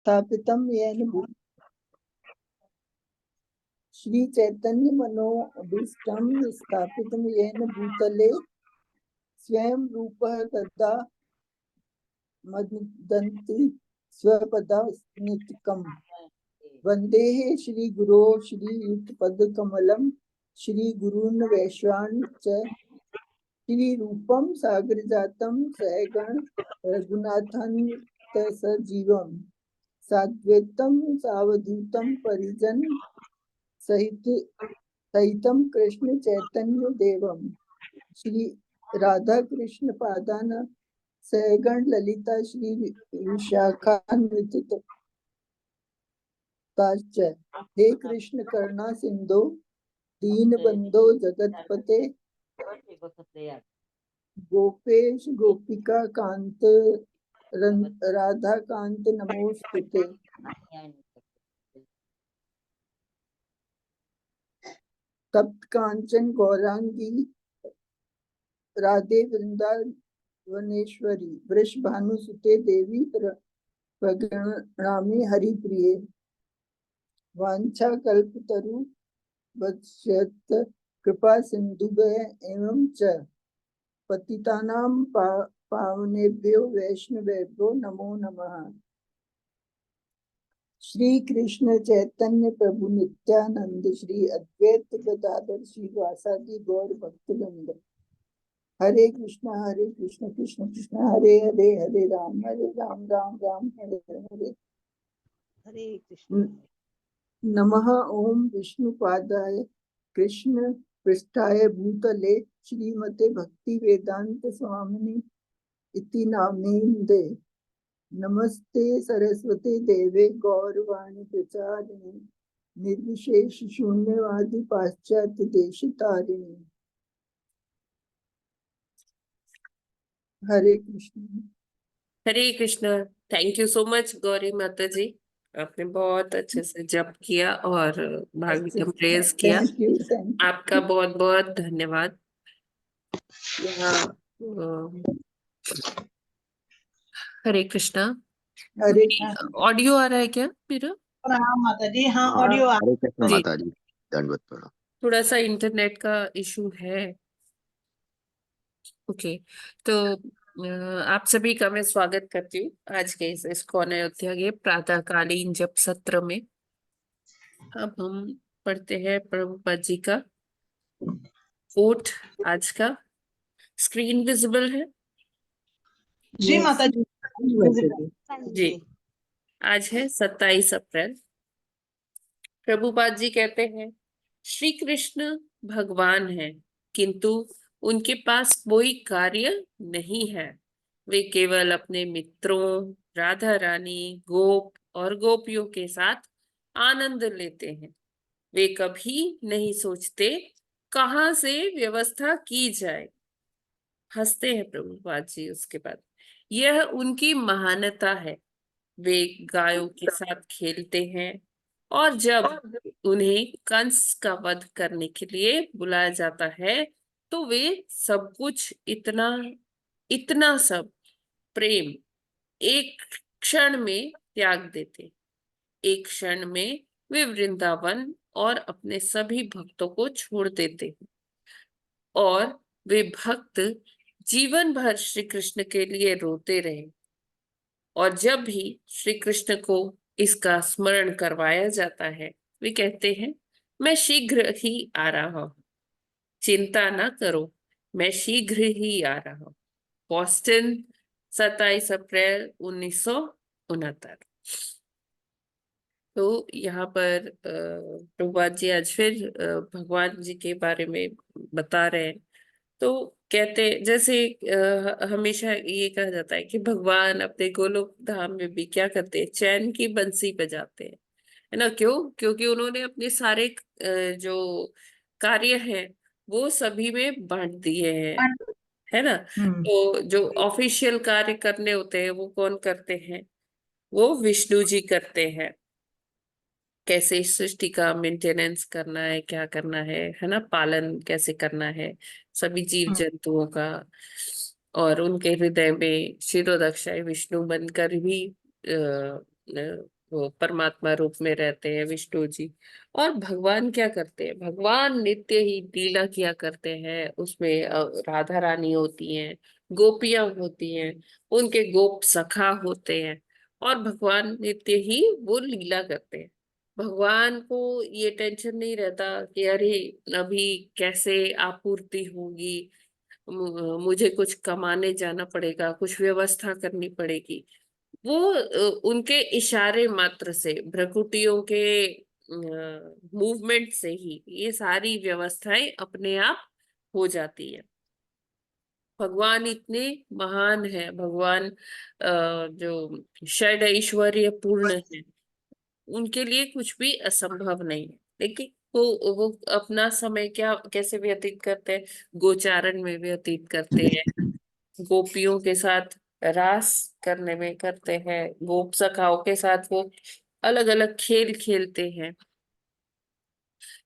स्थापितं येन श्री चैतन्य मनोभीष्टं स्थापितं येन भूतले स्वयं रूपः तदा मदन्ति स्वपदास्नितिकम्। वन्देः श्रीगुरो श्रीयुतपदकमलं श्रीगुरून् वैश्वान् च श्रीरूपं सागरजातं सहगण रघुनाथान्वितसजीवं साद्वैतं सावधूतं परिजन सहितं कृष्ण चैतन्य देवं श्री राधा कृष्ण पादान सहगण ललिता श्री विशाखान्वित हे कृष्ण करुणा सिंधु दीन बंधो जगतपते गोपेश गोपिका कांत राधा कांत नमोस्तुते। तप्त कांचन गौरांगी राधे वृंदावनेश्वरी वृषभानुसुते देवी प्रगणामि हरिप्रिये। वांछा कल्पतरु वत्स्यत कृपा सिंधुभ्य एवं च पतितानां पावनेभ्यो वैष्णवेभ्यो नमो नमः। श्री कृष्ण चैतन्य प्रभु नित्यानंद श्री अद्वैत गदाधर श्रीवासादि गौर भक्तवृंद हरे कृष्ण कृष्ण कृष्ण हरे हरे हरे राम राम राम हरे हरे हरे कृष्ण। नमः ओम विष्णुपादाय कृष्ण पृष्ठाय भूतले श्रीमते भक्ति वेदांत स्वामिनि इति नाम्ने नमस्ते सरस्वती देवे गौरवाणी प्रचारिणी निर्विशेष शून्यवादी पाश्चात्य देशतारिणी। Hare Krishna. Hare Krishna. Thank you so much Gauri माता जी, आपने बहुत अच्छे से जप किया और भागवतम प्रेज किया। Thank you. आपका बहुत बहुत धन्यवाद। यहाँ हरे कृष्णा। हरे ऑडियो आ रहा है क्या मेरा? प्रणाम माता जी। हाँ ऑडियो आ हरे कृष्ण माता जी, दंडवत प्रणाम। थोड़ा सा इंटरनेट का इशू है। ओके, तो आप सभी का मैं स्वागत करती हूँ आज के इस इस्कॉन अयोध्या के प्रातःकालीन जप सत्र में। अब हम पढ़ते हैं प्रभुपाद जी का कोट। आज का स्क्रीन विजिबल है जी माता जी। जी। आज है 27 अप्रैल। प्रभुपाद जी कहते हैं, श्री कृष्ण भगवान है किंतु उनके पास कोई कार्य नहीं है। वे केवल अपने मित्रों राधा रानी गोप और गोपियों के साथ आनंद लेते हैं। वे कभी नहीं सोचते कहाँ से व्यवस्था की जाए। हंसते हैं प्रभुपाद जी। उसके बाद, यह उनकी महानता है। वे गायों के साथ खेलते हैं और जब उन्हें कंस का वध करने के लिए बुलाया जाता है तो वे सब कुछ इतना इतना सब प्रेम एक क्षण में त्याग देते। एक क्षण में वे वृंदावन और अपने सभी भक्तों को छोड़ देते हैं और वे भक्त जीवन भर श्री कृष्ण के लिए रोते रहे। और जब भी श्री कृष्ण को इसका स्मरण करवाया जाता है वे कहते हैं, मैं शीघ्र ही आ रहा हूं, चिंता ना करो, मैं शीघ्र ही आ रहा हूं। बॉस्टन 27 अप्रैल 1969। तो यहाँ पर प्रभुपाद जी आज फिर भगवान जी के बारे में बता रहे हैं। तो कहते, जैसे हमेशा ये कहा जाता है कि भगवान अपने गोलोक धाम में भी क्या करते हैं, चैन की बंसी बजाते हैं, है ना। क्यों? क्योंकि उन्होंने अपने सारे जो कार्य हैं वो सभी में बांट दिए हैं, है ना। तो जो ऑफिशियल कार्य करने होते हैं वो कौन करते हैं? वो विष्णु जी करते हैं। कैसे इस सृष्टि का मेंटेनेंस करना है, क्या करना है ना, पालन कैसे करना है सभी जीव जंतुओं का। और उनके हृदय में शिरोदक्षाय विष्णु बनकर भी वो परमात्मा रूप में रहते हैं विष्णु जी। और भगवान क्या करते हैं, भगवान नित्य ही लीला किया करते हैं। उसमें राधा रानी होती हैं, गोपियां होती हैं, उनके गोप सखा होते हैं, और भगवान नित्य ही वो लीला करते हैं। भगवान को ये टेंशन नहीं रहता कि अरे अभी कैसे आपूर्ति होगी, मुझे कुछ कमाने जाना पड़ेगा, कुछ व्यवस्था करनी पड़ेगी। वो उनके इशारे मात्र से, भ्रकुटियों के मूवमेंट से ही ये सारी व्यवस्थाएं अपने आप हो जाती है। भगवान इतने महान है, भगवान जो षड ऐश्वर्य पूर्ण है, उनके लिए कुछ भी असंभव नहीं है। लेकिन वो अपना समय क्या कैसे व्यतीत करते हैं, गोचारण में व्यतीत करते हैं, गोपियों के साथ रास करने में करते हैं, गोप सखाओं के साथ वो अलग अलग खेल खेलते हैं।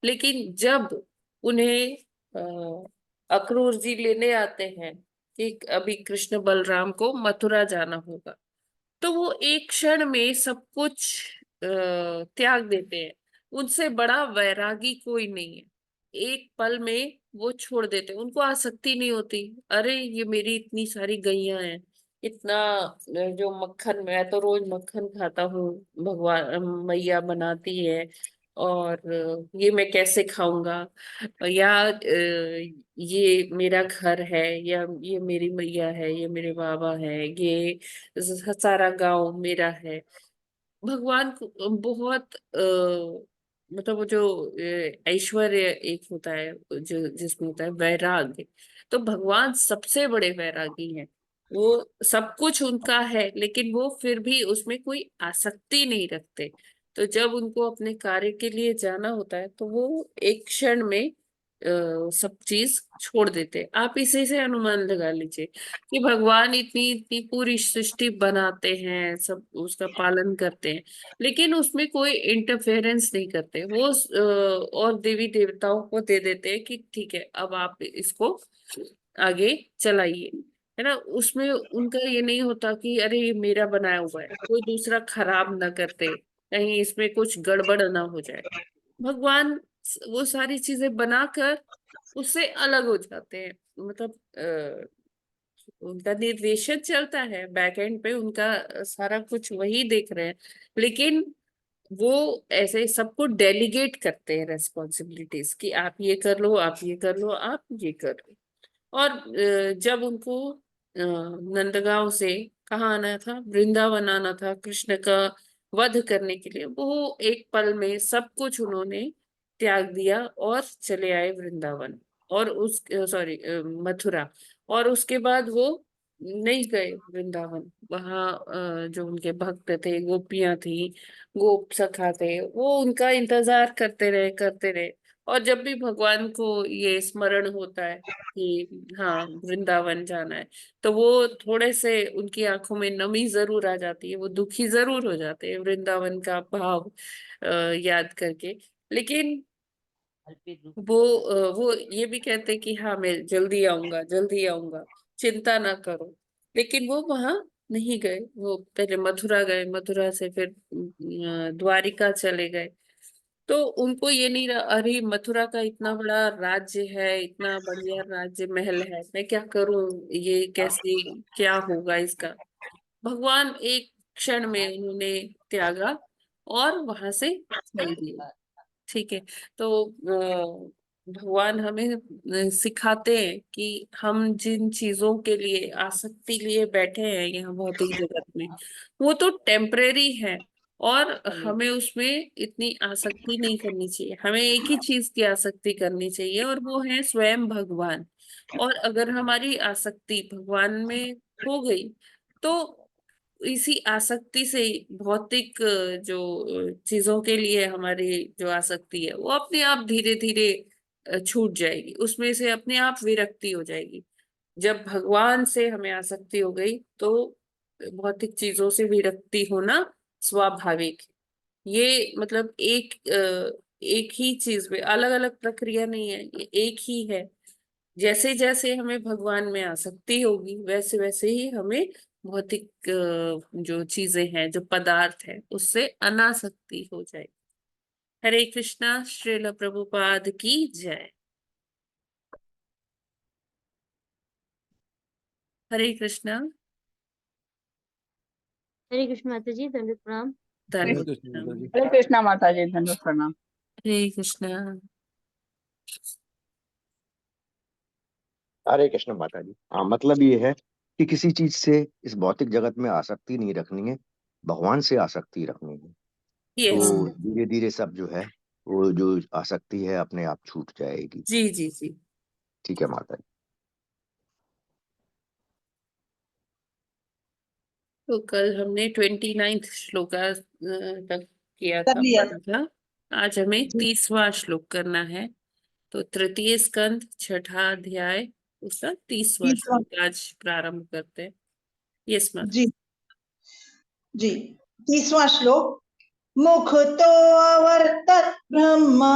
लेकिन जब उन्हें अक्रूर जी लेने आते हैं कि अभी कृष्ण बलराम को मथुरा जाना होगा, तो वो एक क्षण में सब कुछ त्याग देते हैं। उनसे बड़ा वैरागी कोई नहीं है। एक पल में वो छोड़ देते हैं, उनको आसक्ति नहीं होती। अरे ये मेरी इतनी सारी गैया हैं, इतना जो मक्खन, मैं तो रोज मक्खन खाता हूँ, भगवान मैया बनाती है, और ये मैं कैसे खाऊंगा, या ये मेरा घर है, या ये मेरी मैया है, ये मेरे बाबा है, ये सारा गांव मेरा है। भगवान को बहुत मतलब वो जो ऐश्वर्य एक होता है, जो जिसमें होता है वैराग्य, तो भगवान सबसे बड़े वैरागी हैं। वो सब कुछ उनका है, लेकिन वो फिर भी उसमें कोई आसक्ति नहीं रखते। तो जब उनको अपने कार्य के लिए जाना होता है, तो वो एक क्षण में सब चीज छोड़ देते। आप इसी से अनुमान लगा लीजिए कि भगवान इतनी इतनी पूरी सृष्टि बनाते हैं, सब उसका पालन करते हैं, लेकिन उसमें कोई इंटरफेरेंस नहीं करते। वो और देवी देवताओं को दे देते हैं कि ठीक है, अब आप इसको आगे चलाइए, है ना। उसमें उनका ये नहीं होता कि अरे ये मेरा बनाया हुआ है, कोई दूसरा खराब ना करते, कहीं इसमें कुछ गड़बड़ ना हो जाए। भगवान वो सारी चीजें बनाकर उससे अलग हो जाते हैं। मतलब उनका निर्देशन चलता है बैक एंड पे, उनका सारा कुछ वही देख रहे हैं, लेकिन वो ऐसे सबको डेलीगेट करते हैं रेस्पॉन्सिबिलिटीज कि आप ये कर लो, आप ये कर लो, आप ये कर लो। और जब उनको नंदगांव से कहाँ आना था, वृंदावन आना था कृष्ण का वध करने के लिए, वो एक पल में सब कुछ उन्होंने त्याग दिया और चले आए वृंदावन, और उस सॉरी मथुरा। और उसके बाद वो नहीं गए वृंदावन, वहाँ जो उनके भक्त थे, गोपियां थी, गोप सखा थे, वो उनका इंतजार करते रहे। और जब भी भगवान को ये स्मरण होता है कि हाँ वृंदावन जाना है, तो वो थोड़े से उनकी आंखों में नमी जरूर आ जाती है, वो दुखी जरूर हो जाते हैं वृंदावन का भाव याद करके। लेकिन वो ये भी कहते हैं कि हाँ मैं जल्दी आऊंगा, जल्दी आऊंगा, चिंता ना करो। लेकिन वो वहां नहीं गए, वो पहले मथुरा गए, मथुरा से फिर द्वारिका चले गए। तो उनको ये नहीं रहा, अरे मथुरा का इतना बड़ा राज्य है, इतना बढ़िया राज्य महल है, मैं क्या करूं, ये कैसे, क्या होगा इसका। भगवान एक क्षण में उन्होंने त्यागा और वहां से चल दिए। ठीक है। तो भगवान हमें सिखाते हैं कि हम जिन चीजों के लिए आसक्ति लिए बैठे हैं यहाँ भौतिक जगत में, वो तो टेम्परेरी है, और हमें उसमें इतनी आसक्ति नहीं करनी चाहिए। हमें एक ही चीज की आसक्ति करनी चाहिए, और वो है स्वयं भगवान। और अगर हमारी आसक्ति भगवान में हो गई, तो इसी आसक्ति से भौतिक चीजों के लिए हमारी जो आसक्ति है, वो अपने आप धीरे धीरे छूट जाएगी, उसमें से अपने आप विरक्ति हो जाएगी। जब भगवान से हमें आसक्ति हो गई, तो भौतिक चीजों से विरक्ति होना स्वाभाविक है। ये मतलब एक ही चीज में अलग अलग प्रक्रिया नहीं है, ये एक ही है। जैसे जैसे हमें भगवान में आसक्ति होगी, वैसे वैसे ही हमें भौतिक जो चीजें हैं, जो पदार्थ है, उससे अनासक्ति हो जाए। हरे कृष्णा। श्रील प्रभुपाद की जय। हरे कृष्णा। हरे कृष्ण माता जी, दंडवत प्रणाम। धन्यवाद। हरे कृष्णा माता जी, धन्यवाद प्रणाम। हरे कृष्णा। हरे कृष्ण माता जी। हाँ, मतलब ये है कि किसी चीज से इस भौतिक जगत में आसक्ति नहीं रखनी है, भगवान से आसक्ति रखनी है। यस। तो धीरे धीरे सब जो है, वो जो आसक्ति है अपने आप छूट जाएगी। जी जी जी। ठीक है माता जी। तो कल हमने 29th श्लोका तक किया कर था, लिया। पढ़ा था। आज हमें 30वां श्लोक करना है। तो तृतीय स्कंद छठा अध्याय उसका 30वां 30वां। श्लोक आज प्रारंभ करते हैं। यस माता। जी जी। 30वां श्लोक। मुखतो अवर्तत ब्रह्मा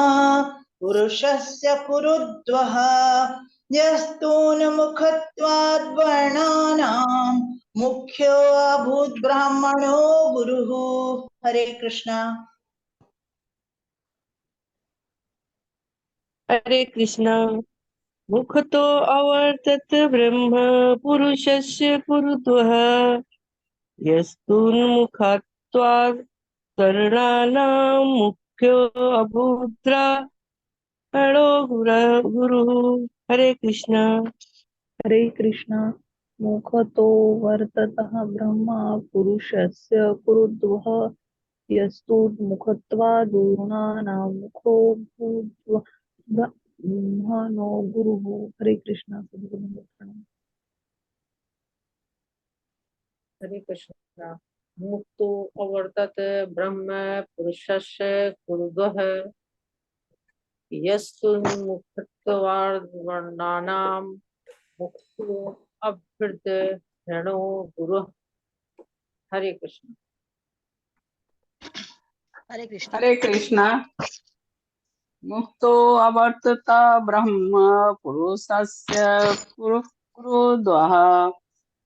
पुरुषस्य कुरुद्वः यस्तून्मुखत्वाद् वर्णानां मुख्यो अभूत् ब्राह्मणो गुरुः। हरे कृष्णा। हरे कृष्णा। मुखतो अवर्तत ब्रह्म पुरुषस्य कुरुद्वः यस्तुन्मुखत्वात् सर्णानां मुख्यो अभूद्ब्राह्मणो गुरुः। हरे कृष्णा। हरे कृष्णा। मुखतो वर्ततः ब्रह्मा पुरुषस्य कुरुद्वः यस्तुन्मुखत्वादूर्णानां मुखो भूद्व ब्रह्मणो गुरुः। हरे कृष्णा। सभी को नमः प्रणाम। हरे कृष्णा। मुक्तो अवर्तत ब्रह्म पुरुषस्य कुरुद्वः यस्तुन्मुखत्वाद् वर्णानां मुख्यो अभ्युदयनो गुरुः। हरे कृष्ण। हरे कृष्णा। हरे कृष्णा। मुक्तो अवर्तत ब्रह्म पुरुषस्य कुरुद्वः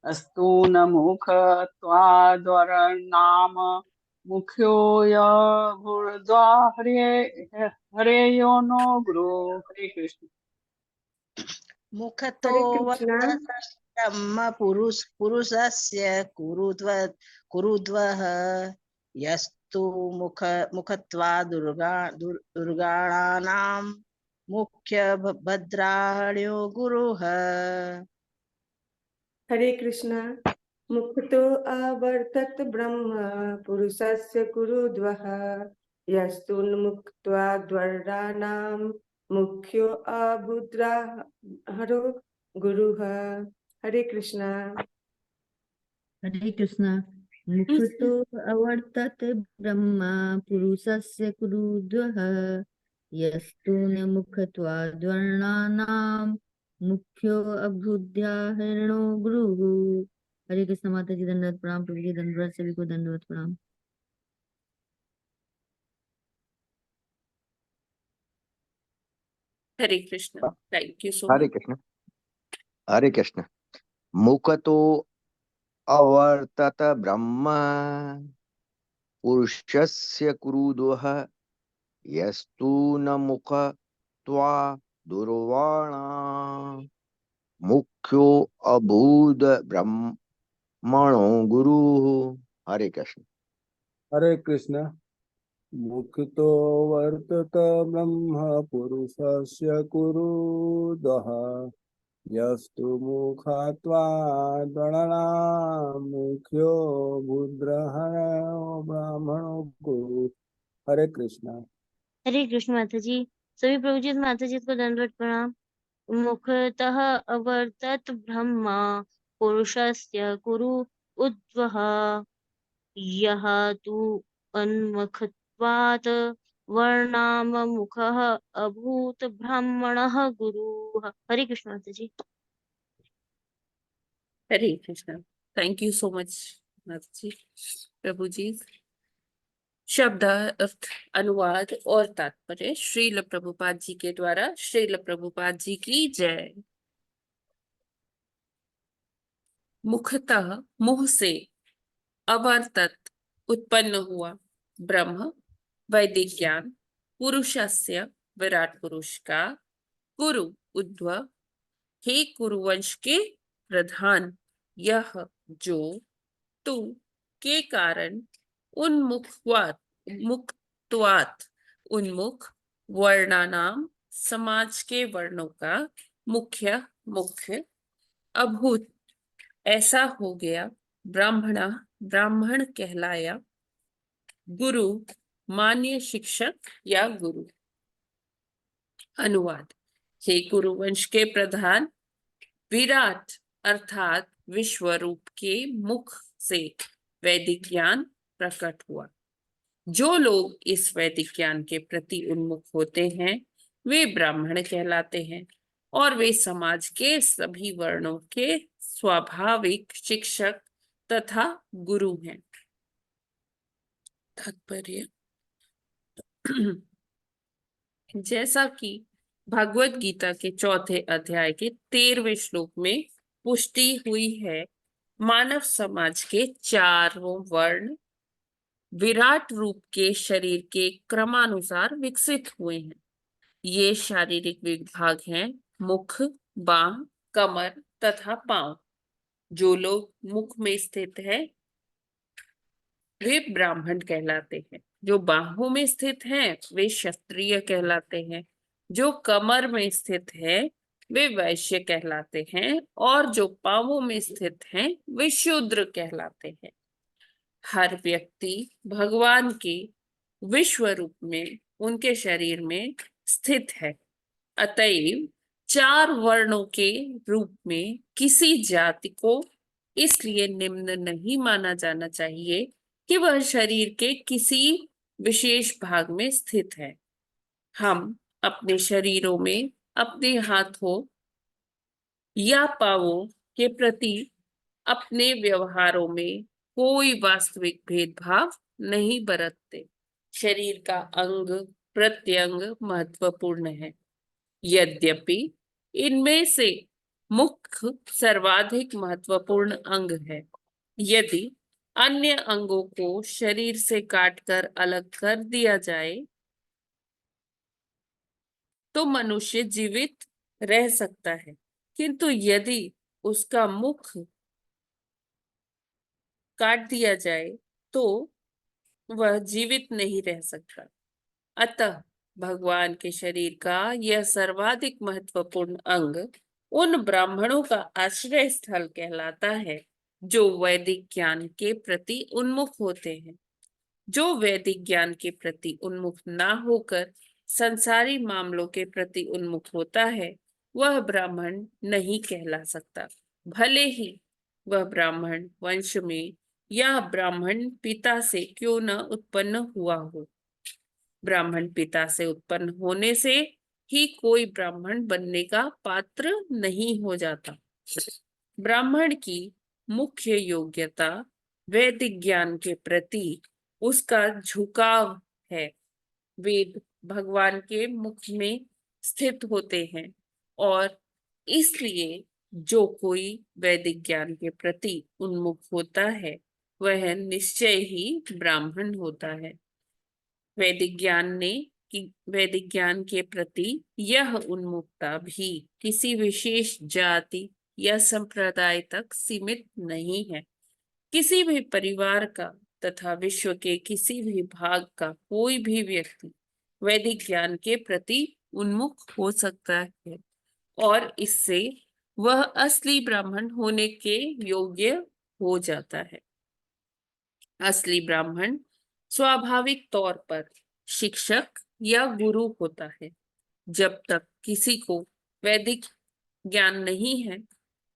अस्तूनमुखत्वाद्वर्णाम मुख्यो यभूर्ध्वा हरेयो नो गुरु। हरे कृष्ण। मुखतो हरे कृष्णा। वर्तते ब्रह्म पुरुषस्य कुरुद्वः यस्तु मुखत्वात् दुर्गाणां मुख्य भद्राण्यो गुरुः। हरे कृष्णा। मुक्तो अवर्तत ब्रह्म पुरुषस्य कुरुद्वः यस्तुन्मुक्त्वाद्वर्णानां मुख्यो अभूद्राहरो गुरुः। हरे कृष्णा। हरे कृष्णा। मुखतो अवर्तत ब्रह्मा पुरुषस्य कुरुद्वः यस्तून्मुखत्वाद्वर्णानां मुख्यो अभ्युदयनो गुरुः। हरे कृष्ण माता जी, दंडवत प्रणाम। प्रभु जी दंडवत, सभी को दंडवत प्रणाम। Hare Krishna. Thank you so Hare much. Krishna. Hare Krishna. मुखतो अवर्तत ब्रह्म पुरुषस्य कुरुद्वः यस्तूनमुखत्वा दुर्वाणा मुख्यो अभूद ब्रह्मणो गुरु। हरे कृष्ण। हरे कृष्ण। मुखतो वर्तत ब्रह्म पुरुषस्य कुरुद्वः यस्तु मुखत्वाद् गणनां मुख्यो बुद्रहरो ब्राह्मणो गुरु। हरे कृष्णा। हरे कृष्ण माता जी, सभी प्रभु जी माता जी को दंडवत प्रणाम। मुखतः अवर्तत ब्रह्मा पुरुषस्य कुरु उद्वः यः तु अन्मुखत्वात् वर्णाम मुखः अभूत ब्राह्मणः गुरुः। हरे कृष्ण माता ji. Hare Krishna. Thank you so much माता जी। प्रभु जी। शब्द अर्थ अनुवाद और तात्पर्य श्रील प्रभुपाद जी के द्वारा। श्रील प्रभुपाद जी की जय। मुखतः मुह से अवर्तत उत्पन्न हुआ ब्रह्म वैदिक ज्ञान पुरुषस्य विराट पुरुष का कुरु उद्व हे कुरुवंश के प्रधान यह जो तू के कारण मुक्तवात उन्मुख वर्णानाम समाज के वर्णों का मुख्य अभूत ऐसा हो गया ब्राह्मण कहलाया गुरु मान्य शिक्षक या गुरु। अनुवाद। हे कुरुवंश के प्रधान विराट अर्थात विश्व रूप के मुख से वैदिक ज्ञान प्रकट हुआ। जो लोग इस वैदिक ज्ञान के प्रति उन्मुख होते हैं वे ब्राह्मण कहलाते हैं और वे समाज के सभी वर्णों के स्वाभाविक शिक्षक तथा गुरु हैं। तात्पर्य। जैसा कि भगवत गीता के 4थे अध्याय के 13वें श्लोक में पुष्टि हुई है, मानव समाज के चारों वर्ण विराट रूप के शरीर के क्रमानुसार विकसित हुए हैं। ये शारीरिक विभाग हैं मुख, बाह, कमर तथा पांव। जो लोग मुख में स्थित है वे ब्राह्मण कहलाते हैं। जो बाहों में स्थित हैं वे क्षत्रिय कहलाते हैं। जो कमर में स्थित है वे वैश्य कहलाते हैं और जो पांवों में स्थित हैं वे शूद्र कहलाते हैं। हर व्यक्ति भगवान के विश्व रूप में उनके शरीर में स्थित है। अतएव 4 वर्णों के रूप में किसी जाति को इसलिए निम्न नहीं माना जाना चाहिए कि वह शरीर के किसी विशेष भाग में स्थित है। हम अपने शरीरों में अपने हाथों या पांवों के प्रति अपने व्यवहारों में कोई वास्तविक भेदभाव नहीं बरतते। शरीर का अंग प्रत्यंग महत्वपूर्ण है। यद्यपि इनमें से मुख सर्वाधिक महत्वपूर्ण अंग है। यदि अन्य अंगों को शरीर से काटकर अलग कर दिया जाए तो मनुष्य जीवित रह सकता है, किंतु यदि उसका मुख काट दिया जाए तो वह जीवित नहीं रह सकता। अतः भगवान के शरीर का यह सर्वाधिक महत्वपूर्ण अंग उन ब्राह्मणों का आश्रय स्थल कहलाता है जो वैदिक ज्ञान के प्रति उन्मुख होते हैं। जो वैदिक ज्ञान के प्रति उन्मुख ना होकर संसारी मामलों के प्रति उन्मुख होता है वह ब्राह्मण नहीं कहला सकता, भले ही वह ब्राह्मण वंश में या ब्राह्मण पिता से क्यों न उत्पन्न हुआ हो। ब्राह्मण पिता से उत्पन्न होने से ही कोई ब्राह्मण बनने का पात्र नहीं हो जाता। ब्राह्मण की मुख्य योग्यता वैदिक ज्ञान के प्रति उसका झुकाव है। वेद भगवान के मुख में स्थित होते हैं और इसलिए जो कोई वैदिक ज्ञान के प्रति उन्मुख होता है वह निश्चय ही ब्राह्मण होता है। वैदिक ज्ञान के प्रति यह उन्मुखता भी किसी विशेष जाति या संप्रदाय तक सीमित नहीं है। किसी भी परिवार का तथा विश्व के किसी भी भाग का कोई भी व्यक्ति वैदिक ज्ञान के प्रति उन्मुख हो सकता है और इससे वह असली ब्राह्मण होने के योग्य हो जाता है। असली ब्राह्मण स्वाभाविक तौर पर शिक्षक या गुरु होता है। जब तक किसी को वैदिक ज्ञान नहीं है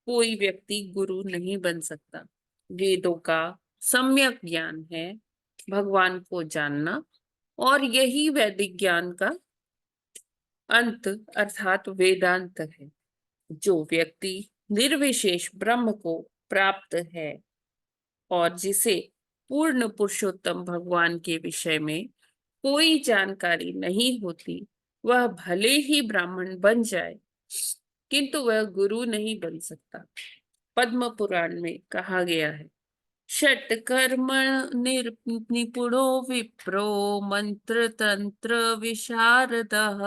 कोई व्यक्ति गुरु नहीं बन सकता। वेदों का सम्यक ज्ञान है भगवान को जानना और यही वैदिक ज्ञान का अंत अर्थात वेदांत है। जो व्यक्ति निर्विशेष ब्रह्म को प्राप्त है और जिसे पूर्ण पुरुषोत्तम भगवान के विषय में कोई जानकारी नहीं होती वह भले ही ब्राह्मण बन जाए किंतु वह गुरु नहीं बन सकता। पद्म पुराण में कहा गया है। षट्कर्म निपुणो विप्रो मंत्र तंत्र विशारदः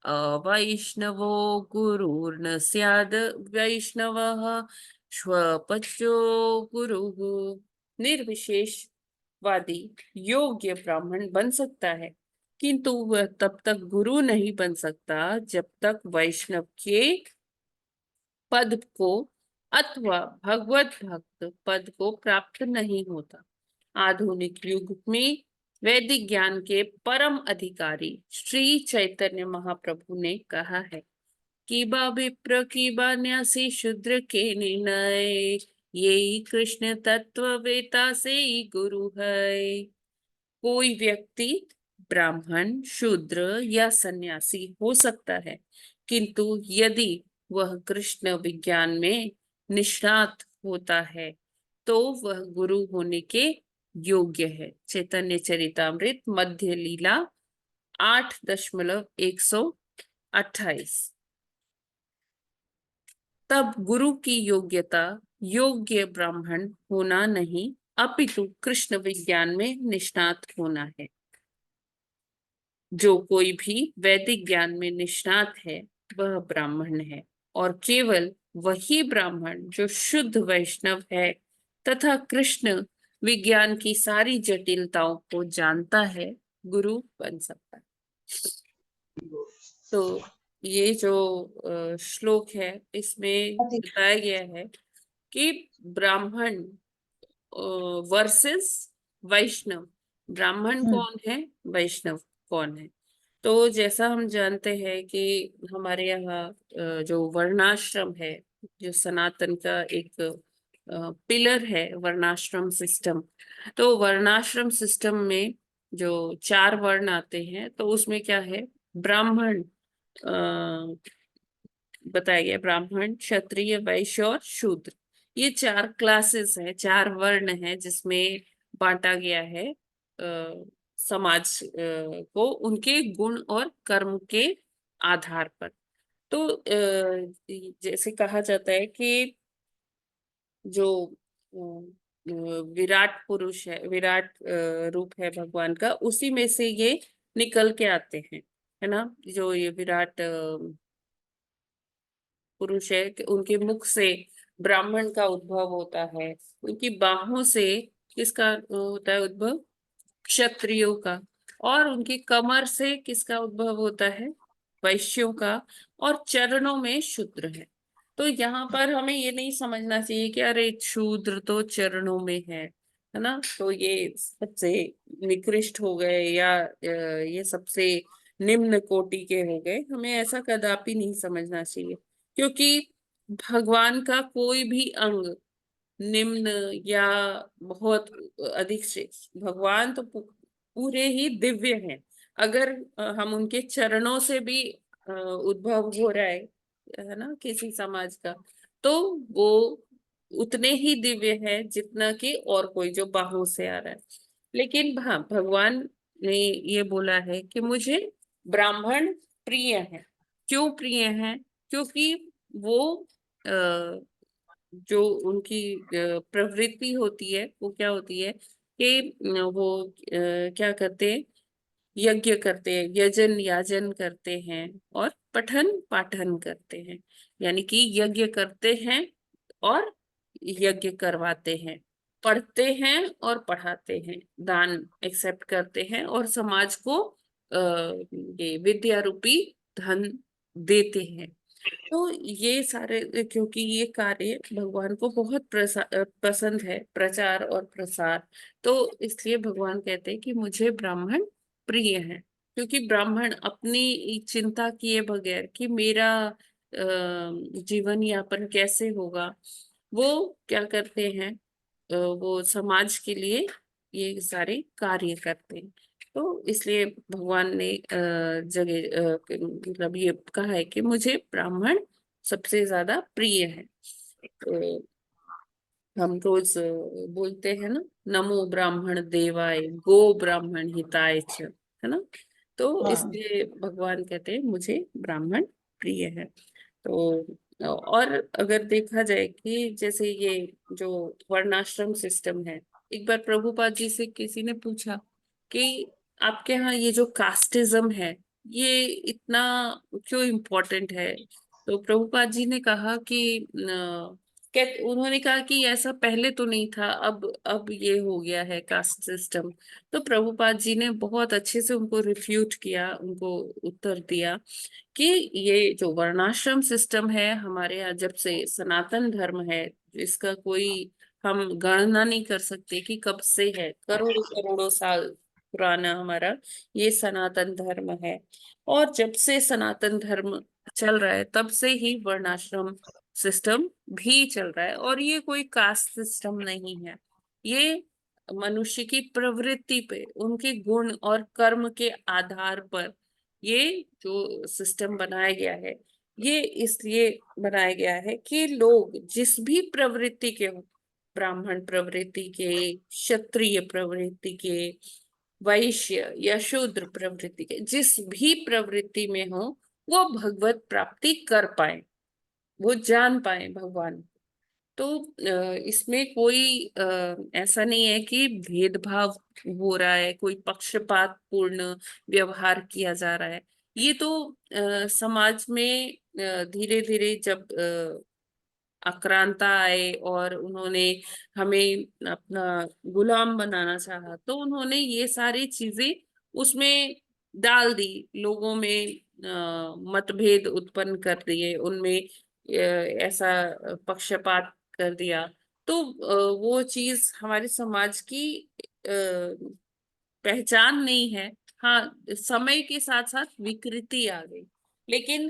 अवैष्णवो गुरुर्न स्याद् वैष्णवः स्वपचो गुरुः। निर्विशेषवादी योग्य ब्राह्मण बन सकता है, किंतु वह तब तक गुरु नहीं बन सकता जब तक वैष्णव के पद को अथवा भगवत भक्त पद को प्राप्त नहीं होता। आधुनिक युग में वैदिक ज्ञान के परम अधिकारी श्री चैतन्य महाप्रभु ने कहा है कि बा विप्र की बा न्यासी शूद्र के निर्णय, यही कृष्ण तत्व वेता से ही गुरु है। कोई व्यक्ति ब्राह्मण, शूद्र या सन्यासी हो सकता है, किंतु यदि वह कृष्ण विज्ञान में निष्णात होता है तो वह गुरु होने के योग्य है। चैतन्य चरितामृत मध्य लीला 8.128। तब गुरु की योग्यता योग्य ब्राह्मण होना नहीं, अपितु कृष्ण विज्ञान में निष्णात होना है। जो कोई भी वैदिक ज्ञान में निष्णात है वह ब्राह्मण है, और केवल वही ब्राह्मण जो शुद्ध वैष्णव है तथा कृष्ण विज्ञान की सारी जटिलताओं को जानता है, गुरु बन सकता है। तो ये जो श्लोक है इसमें बताया गया है कि ब्राह्मण वर्सेस वैष्णव। ब्राह्मण कौन है, वैष्णव कौन है? तो जैसा हम जानते हैं कि हमारे यहाँ जो वर्णाश्रम है, जो सनातन का एक पिलर है वर्णाश्रम सिस्टम, तो वर्णाश्रम सिस्टम में जो 4 वर्ण आते हैं तो उसमें क्या है, ब्राह्मण बताया गया, ब्राह्मण, क्षत्रिय, वैश्य और शूद्र। ये 4 क्लासेस हैं, 4 वर्ण हैं जिसमें बांटा गया है समाज को उनके गुण और कर्म के आधार पर। तो जैसे कहा जाता है कि जो विराट पुरुष है, विराट रूप है भगवान का, उसी में से ये निकल के आते हैं, है ना। जो ये विराट पुरुष है, उनके मुख से ब्राह्मण का उद्भव होता है, उनकी बाहों से किसका होता है उद्भव, क्षत्रियों का, और उनकी कमर से किसका उद्भव होता है, वैश्यों का, और चरणों में शूद्र है। तो यहाँ पर हमें ये नहीं समझना चाहिए कि अरे शूद्र तो चरणों में है ना, तो ये सबसे निकृष्ट हो गए या ये सबसे निम्न कोटि के हो गए। हमें ऐसा कदापि नहीं समझना चाहिए, क्योंकि भगवान का कोई भी अंग निम्न या बहुत अधिक श्रेष्ठ, भगवान तो पूरे ही दिव्य हैं। अगर हम उनके चरणों से भी उद्भव हो रहा है ना किसी समाज का, तो वो उतने ही दिव्य है जितना कि और कोई जो बाहों से आ रहा है। लेकिन हाँ, भगवान ने ये बोला है कि मुझे ब्राह्मण प्रिय है। क्यों प्रिय है? क्योंकि वो जो उनकी प्रवृत्ति होती है वो क्या होती है कि वो क्या करते हैं, यज्ञ करते हैं, यजन याजन करते हैं और पठन पाठन करते हैं। यानी कि यज्ञ करते हैं और यज्ञ करवाते हैं, पढ़ते हैं और पढ़ाते हैं, दान एक्सेप्ट करते हैं और समाज को ये विद्या रूपी धन देते हैं। तो ये सारे, क्योंकि ये कार्य भगवान को बहुत पसंद है, प्रचार और प्रसार, तो इसलिए भगवान कहते हैं कि मुझे ब्राह्मण प्रिय है। क्योंकि ब्राह्मण अपनी चिंता किए बगैर कि मेरा जीवन यापन कैसे होगा, वो क्या करते हैं, वो समाज के लिए ये सारे कार्य करते हैं। तो इसलिए भगवान ने जगह मतलब ये कहा है कि मुझे ब्राह्मण सबसे ज्यादा प्रिय है। तो हम रोज बोलते हैं ना, नमो ब्राह्मण देवाय गो ब्राह्मण हिताय च, है ना। तो इसलिए भगवान कहते हैं मुझे ब्राह्मण प्रिय है। तो और अगर देखा जाए कि जैसे ये जो वर्णाश्रम सिस्टम है, एक बार प्रभुपाद जी से किसी ने पूछा कि आपके यहाँ ये जो कास्टिज्म है ये इतना क्यों इम्पोर्टेंट है, तो प्रभुपाद जी ने कहा कि उन्होंने कहा कि ऐसा पहले तो नहीं था, अब ये हो गया है कास्ट सिस्टम। तो प्रभुपाद जी ने बहुत अच्छे से उनको रिफ्यूट किया, उनको उत्तर दिया कि ये जो वर्णाश्रम सिस्टम है हमारे यहाँ जब से सनातन धर्म है, इसका कोई हम गणना नहीं कर सकते कि कब से है, करोड़ों करोड़ों साल पुराना हमारा ये सनातन धर्म है। और जब से सनातन धर्म चल रहा है तब से ही वर्णाश्रम सिस्टम भी चल रहा है, और ये कोई कास्ट सिस्टम नहीं है। ये मनुष्य की प्रवृत्ति पे, उनके गुण और कर्म के आधार पर ये जो सिस्टम बनाया गया है, ये इसलिए बनाया गया है कि लोग जिस भी प्रवृत्ति के हो, ब्राह्मण प्रवृत्ति के, क्षत्रिय प्रवृत्ति के, वैश्य या शूद्र प्रवृत्ति के, जिस भी प्रवृत्ति में हो वो भगवत प्राप्ति कर पाए, वो जान पाए भगवान। तो इसमें कोई ऐसा नहीं है कि भेदभाव हो रहा है, कोई पक्षपात पूर्ण व्यवहार किया जा रहा है। ये तो समाज में धीरे धीरे जब आक्रांता आए और उन्होंने हमें अपना गुलाम बनाना चाहा, तो उन्होंने ये सारी चीजें उसमें डाल दी, लोगों में मतभेद उत्पन्न कर दिए, उनमें ऐसा पक्षपात कर दिया। तो वो चीज हमारे समाज की पहचान नहीं है। हाँ, समय के साथ साथ विकृति आ गई, लेकिन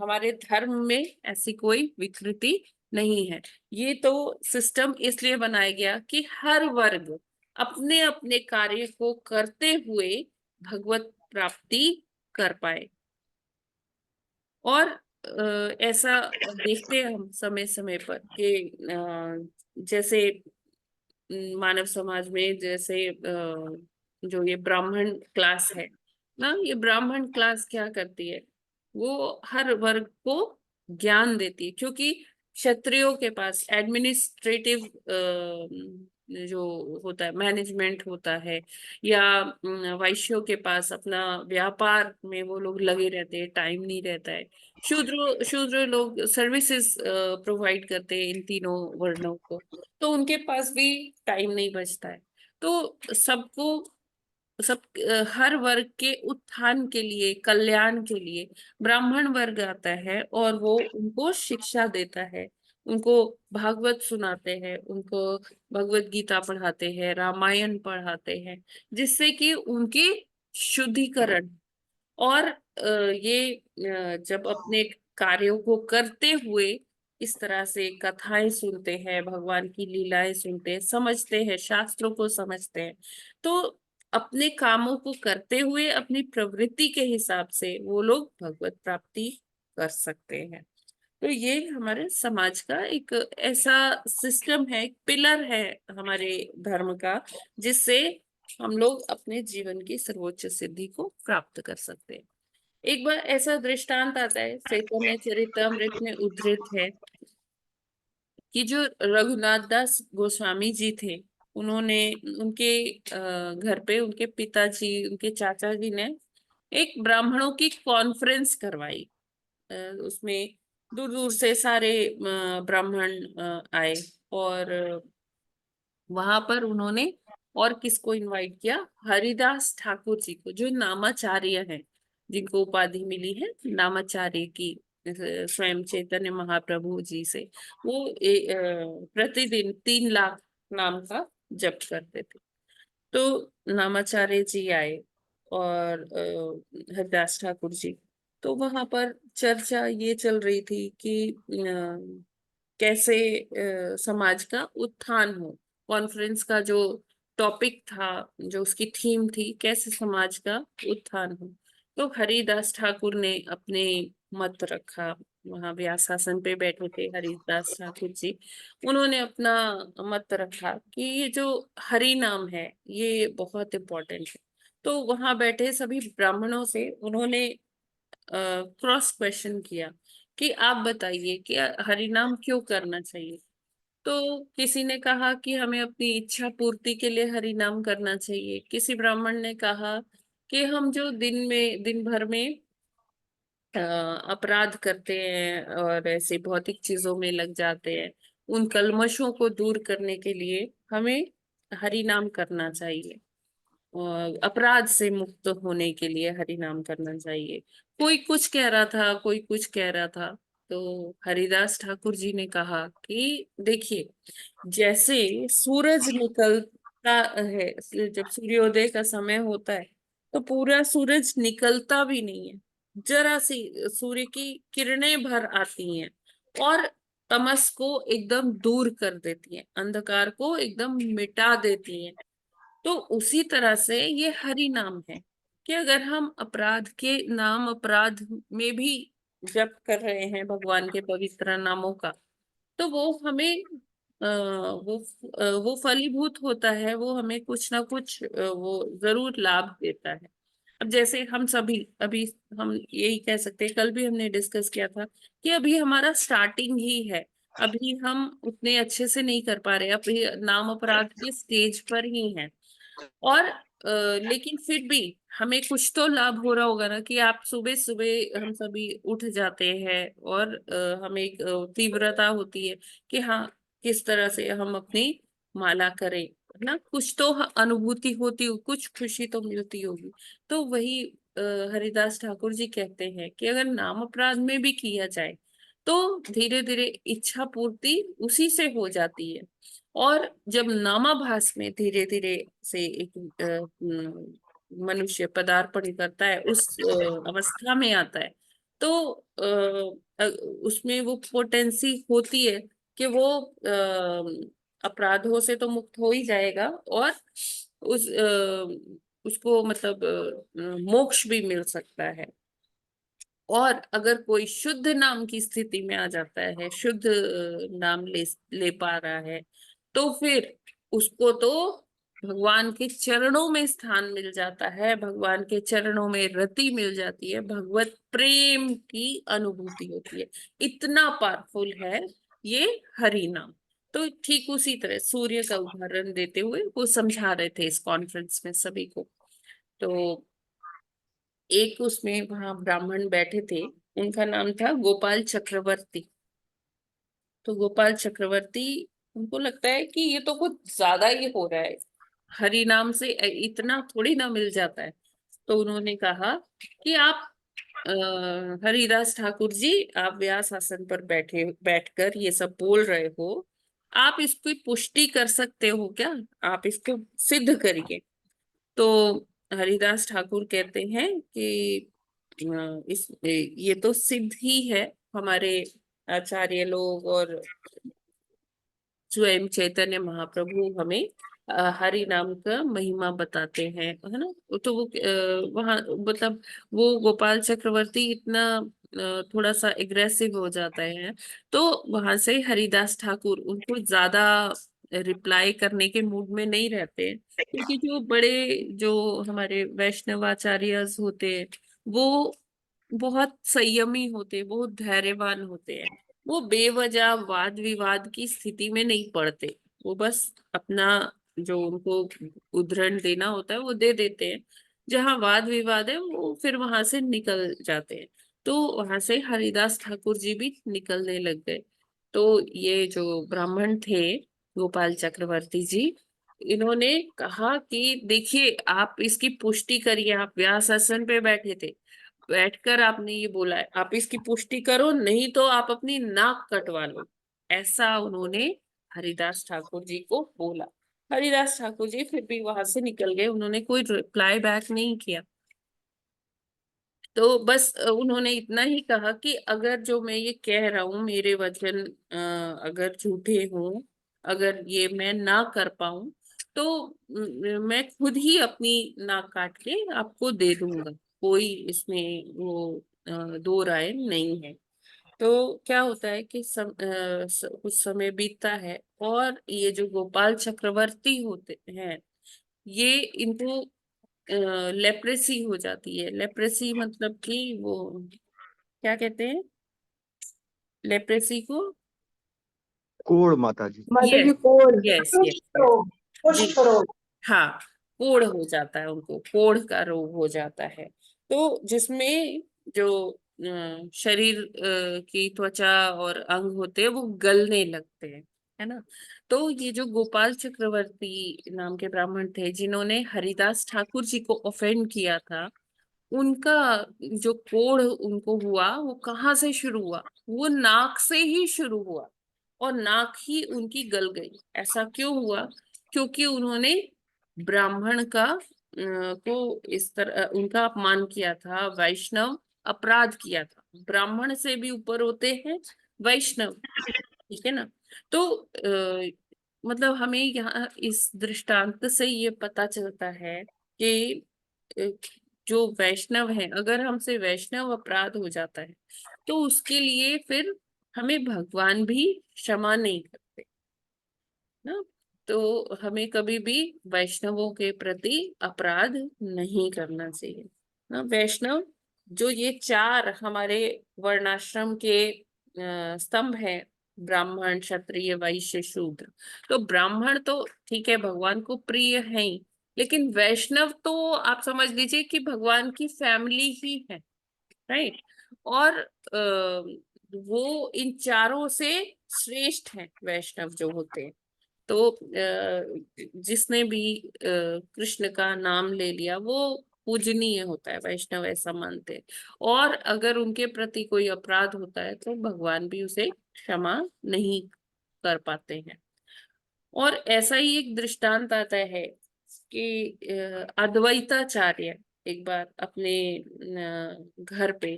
हमारे धर्म में ऐसी कोई विकृति नहीं है। ये तो सिस्टम इसलिए बनाया गया कि हर वर्ग अपने अपने कार्य को करते हुए भगवत प्राप्ति कर पाए। और ऐसा देखते हैं हम समय समय पर कि जैसे मानव समाज में जैसे जो ये ब्राह्मण क्लास है ना, ये ब्राह्मण क्लास क्या करती है, वो हर वर्ग को ज्ञान देती है, क्योंकि क्षत्रियों के पास एडमिनिस्ट्रेटिव जो होता है, मैनेजमेंट होता है, या वैश्यों के पास अपना व्यापार में वो लोग लगे रहते हैं, टाइम नहीं रहता है। शूद्र शूद्र लोग सर्विसेज प्रोवाइड करते हैं इन तीनों वर्णों को, तो उनके पास भी टाइम नहीं बचता है। तो हर वर्ग के उत्थान के लिए, कल्याण के लिए ब्राह्मण वर्ग आता है और वो उनको शिक्षा देता है, उनको भागवत सुनाते हैं, उनको भगवत गीता पढ़ाते हैं, रामायण पढ़ाते हैं, जिससे कि उनकी शुद्धिकरण और ये जब अपने कार्यों को करते हुए इस तरह से कथाएं सुनते हैं, भगवान की लीलाएं सुनते हैं, समझते हैं, शास्त्रों को समझते हैं, तो अपने कामों को करते हुए अपनी प्रवृत्ति के हिसाब से वो लोग भगवत प्राप्ति कर सकते हैं। तो ये हमारे समाज का एक ऐसा सिस्टम है, एक पिलर है हमारे धर्म का, जिससे हम लोग अपने जीवन की सर्वोच्च सिद्धि को प्राप्त कर सकते हैं। एक बार ऐसा दृष्टांत आता है, चैतन्य चरितमृत में उद्धृत है कि जो रघुनाथ दास गोस्वामी जी थे, उन्होंने उनके घर पे उनके पिताजी, उनके चाचा जी ने एक ब्राह्मणों की कॉन्फ्रेंस करवाई। उसमें दूर दूर से सारे ब्राह्मण आए, और वहां पर उन्होंने और किसको इनवाइट किया, हरिदास ठाकुर जी को, जो नामाचार्य हैं, जिनको उपाधि मिली है नामाचार्य की स्वयं चैतन्य महाप्रभु जी से। वो प्रतिदिन 3 लाख नाम का जप करते थे। तो नामाचार्य जी आए और हरिदास ठाकुर जी, तो वहां पर चर्चा ये चल रही थी कि कैसे समाज का उत्थान हो। कॉन्फ्रेंस का जो टॉपिक था, जो उसकी थीम थी, कैसे समाज का उत्थान हो। तो हरिदास ठाकुर ने अपने मत रखा, वहां व्यासासन पे बैठे थे हरिदास ठाकुर जी, उन्होंने अपना मत रखा कि ये जो हरि नाम है ये बहुत इम्पोर्टेंट है। तो वहां बैठे सभी ब्राह्मणों से उन्होंने क्रॉस क्वेश्चन किया कि आप बताइए कि हरि नाम क्यों करना चाहिए। तो किसी ने कहा कि हमें अपनी इच्छा पूर्ति के लिए हरि नाम करना चाहिए। किसी ब्राह्मण ने कहा कि हम जो दिन भर में अपराध करते हैं और ऐसे भौतिक चीजों में लग जाते हैं, उन कल्मशों को दूर करने के लिए हमें हरि नाम करना चाहिए। अपराध से मुक्त होने के लिए हरि नाम करना चाहिए। कोई कुछ कह रहा था, कोई कुछ कह रहा था। तो हरिदास ठाकुर जी ने कहा कि देखिए, जैसे सूरज निकलता है, जब सूर्योदय का समय होता है तो पूरा सूरज निकलता भी नहीं है, जरा सी सूर्य की किरणें भर आती हैं और तमस को एकदम दूर कर देती हैं, अंधकार को एकदम मिटा देती हैं। तो उसी तरह से ये हरि नाम है कि अगर हम अपराध में भी जप कर रहे हैं भगवान के पवित्र नामों का, तो वो हमें वो फलीभूत होता है, वो हमें कुछ ना कुछ वो जरूर लाभ देता है। अब जैसे हम सभी अभी हम यही कह सकते हैं, कल भी हमने डिस्कस किया था कि अभी हमारा स्टार्टिंग ही है, अभी हम उतने अच्छे से नहीं कर पा रहे, अभी नाम अपराध के स्टेज पर ही हैं। और लेकिन फिर भी हमें कुछ तो लाभ हो रहा होगा ना, कि आप सुबह सुबह हम सभी उठ जाते हैं और हमें एक तीव्रता होती है कि हाँ, किस तरह से हम अपनी माला करें, है ना। कुछ तो अनुभूति होती हो, कुछ खुशी तो मिलती होगी। तो वही हरिदास ठाकुर जी कहते हैं कि अगर नाम अपराध में भी किया जाए तो धीरे धीरे इच्छा पूर्ति उसी से हो जाती है। और जब नामाभास में धीरे धीरे से एक मनुष्य पदार्पण करता है, उस अवस्था में आता है, तो उसमें वो पोटेंसी होती है कि वो अपराधों से तो मुक्त हो ही जाएगा और उसको मतलब मोक्ष भी मिल सकता है। और अगर कोई शुद्ध नाम की स्थिति में आ जाता है, शुद्ध नाम ले पा रहा है, तो फिर उसको तो भगवान के चरणों में स्थान मिल जाता है, भगवान के चरणों में रति मिल जाती है, भगवत प्रेम की अनुभूति होती है। इतना पावरफुल है ये हरि नाम। तो ठीक उसी तरह सूर्य का उदाहरण देते हुए वो समझा रहे थे इस कॉन्फ्रेंस में सभी को। तो एक उसमें वहां ब्राह्मण बैठे थे, उनका नाम था गोपाल चक्रवर्ती। तो गोपाल चक्रवर्ती, उनको लगता है कि ये तो कुछ ज्यादा ही हो रहा है, हरि नाम से इतना थोड़ी ना मिल जाता है। तो उन्होंने कहा कि आप हरिदास ठाकुर जी, आप व्यास आसन पर बैठकर ये सब बोल रहे हो, आप इसकी पुष्टि कर सकते हो क्या, आप इसको सिद्ध करिए। तो हरिदास ठाकुर कहते हैं कि ये तो सिद्ध ही है, हमारे आचार्य लोग और स्वयं चैतन्य महाप्रभु हमें हरि नाम का महिमा बताते हैं, है ना। तो वो वहाँ मतलब वो गोपाल चक्रवर्ती इतना थोड़ा सा एग्रेसिव हो जाता है, तो वहां से हरिदास ठाकुर उनको ज्यादा रिप्लाई करने के मूड में नहीं रहते, क्योंकि जो हमारे वैष्णवाचार्य होते हैं, वो बहुत संयमी होते, बहुत धैर्यवान होते हैं। वो बेवजह वाद विवाद की स्थिति में नहीं पड़ते, वो बस अपना जो उनको उद्धरण देना होता है वो दे देते हैं, जहां वाद विवाद है वो फिर वहां से निकल जाते हैं। तो वहां से हरिदास ठाकुर जी भी निकलने लग गए। तो ये जो ब्राह्मण थे गोपाल चक्रवर्ती जी, इन्होंने कहा कि देखिए, आप इसकी पुष्टि करिए, आप व्यास आसन पे बैठे थे, बैठकर आपने ये बोला है, आप इसकी पुष्टि करो, नहीं तो आप अपनी नाक कटवा लो। ऐसा उन्होंने हरिदास ठाकुर जी को बोला। हरिदास ठाकुर जी फिर भी वहां से निकल गए, उन्होंने कोई रिप्लाई बैक नहीं किया। तो बस उन्होंने इतना ही कहा कि अगर जो मैं ये कह रहा हूँ, मेरे वचन अगर झूठे हों, अगर ये मैं ना कर पाऊं, तो मैं खुद ही अपनी नाक काट के आपको दे दूंगा, कोई इसमें वो दो राय नहीं है। तो क्या होता है कि कुछ समय बीतता है और ये जो गोपाल चक्रवर्ती होते हैं, ये इनको लेप्रेसी हो जाती है। लेप्रेसी मतलब कि वो क्या कहते हैं, लेप्रेसी को कोढ़ माता जी। माता जी यस कोढ़ यस यस कुष्ठ रोग जी कुष्ठ रोग हाँ, कोढ़ हो जाता है, उनको कोढ़ का रोग हो जाता है। तो जिसमें जो शरीर की त्वचा और अंग होते हैं वो गलने लगते हैं, है ना। तो ये जो गोपाल चक्रवर्ती नाम के ब्राह्मण थे जिन्होंने हरिदास ठाकुर जी को ऑफेंड किया था, उनका जो कोढ़ उनको हुआ वो कहाँ से शुरू हुआ? वो नाक से ही शुरू हुआ और नाक ही उनकी गल गई। ऐसा क्यों हुआ? क्योंकि उन्होंने ब्राह्मण का को इस तरह उनका अपमान किया था, वैष्णव अपराध किया था। ब्राह्मण से भी ऊपर होते हैं वैष्णव, ठीक है ना। तो मतलब हमें यहाँ इस दृष्टांत से ये पता चलता है कि अ, जो वैष्णव है, अगर हमसे वैष्णव अपराध हो जाता है तो उसके लिए फिर हमें भगवान भी क्षमा नहीं करते ना। तो हमें कभी भी वैष्णवों के प्रति अपराध नहीं करना चाहिए ना। वैष्णव जो ये चार हमारे वर्णाश्रम के स्तंभ है, ब्राह्मण क्षत्रिय वैश्य शूद्र। तो ब्राह्मण तो ठीक है, भगवान को प्रिय है ही, लेकिन वैष्णव तो आप समझ लीजिए कि भगवान की फैमिली ही है, राइट। और वो इन चारों से श्रेष्ठ है वैष्णव जो होते हैं। तो जिसने भी कृष्ण का नाम ले लिया वो पूजनीय होता है, वैष्णव ऐसा मानते हैं। और अगर उनके प्रति कोई अपराध होता है तो भगवान भी उसे क्षमा नहीं कर पाते हैं। और ऐसा ही एक दृष्टांत आता है कि अद्वैताचार्य एक बार अपने घर पे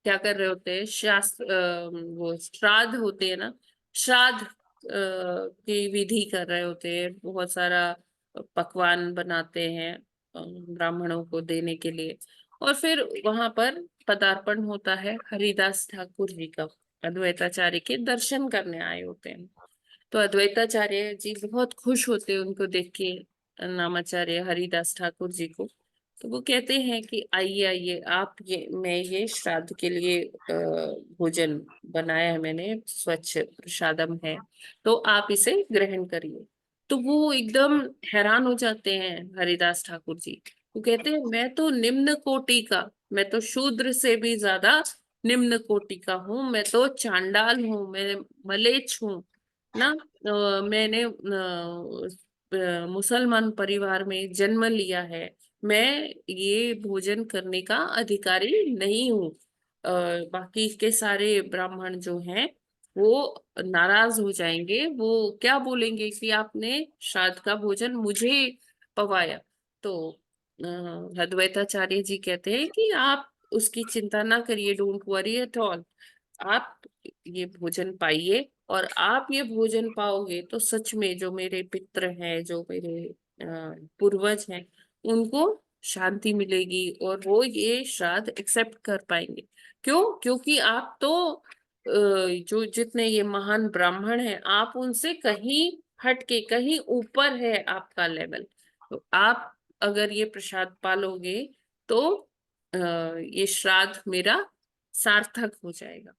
क्या कर रहे होते हैं, वो श्राद्ध होते हैं ना, श्राद्ध की विधि कर रहे होते हैं। बहुत सारा पकवान बनाते हैं ब्राह्मणों को देने के लिए। और फिर वहां पर पदार्पण होता है हरिदास ठाकुर जी का, अद्वैताचार्य के दर्शन करने आए होते हैं। तो अद्वैताचार्य जी बहुत खुश होते हैं उनको देख के, नामाचार्य हरिदास ठाकुर जी को। तो वो कहते हैं कि आइए आइए आप, ये मैं ये श्राद्ध के लिए भोजन बनाया है मैंने, स्वच्छ प्रसादम है, तो आप इसे ग्रहण करिए। तो वो एकदम हैरान हो जाते हैं हरिदास ठाकुर जी। वो कहते हैं मैं तो निम्न कोटि का, मैं तो शूद्र से भी ज्यादा निम्न कोटि का हूँ, मैं तो चांडाल हूँ, मैं मलेच्छ हूँ ना। मैंने मुसलमान परिवार में जन्म लिया है, मैं ये भोजन करने का अधिकारी नहीं हूँ। बाकी के सारे ब्राह्मण जो हैं वो नाराज हो जाएंगे, वो क्या बोलेंगे कि आपने श्राद्ध का भोजन मुझे पवाया। तो अद्वैताचार्य जी कहते हैं कि आप उसकी चिंता ना करिए, डोंट वरी एट ऑल। आप ये भोजन पाइए, और आप ये भोजन पाओगे तो सच में जो मेरे पितृ हैं, जो मेरे पूर्वज हैं, उनको शांति मिलेगी और वो ये श्राद्ध एक्सेप्ट कर पाएंगे। क्यों? क्योंकि आप तो जो जितने ये महान ब्राह्मण हैं, आप उनसे कहीं हटके, कहीं ऊपर है आपका लेवल। तो आप अगर ये प्रसाद पालोगे तो ये श्राद्ध मेरा सार्थक हो जाएगा।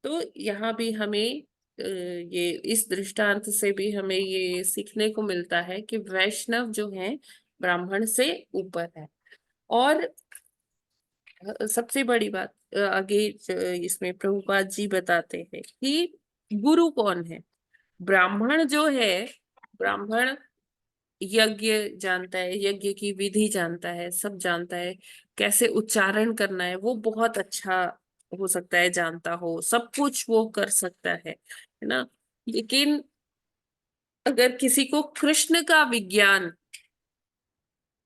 तो यहाँ भी हमें ये इस दृष्टांत से भी हमें ये सीखने को मिलता है कि वैष्णव जो है ब्राह्मण से ऊपर है। और सबसे बड़ी बात आगे इसमें प्रभुपाद जी बताते हैं कि गुरु कौन है। ब्राह्मण जो है, ब्राह्मण यज्ञ जानता है, यज्ञ की विधि जानता है, सब जानता है, कैसे उच्चारण करना है वो बहुत अच्छा हो सकता है जानता हो, सब कुछ वो कर सकता है ना। लेकिन अगर किसी को कृष्ण का विज्ञान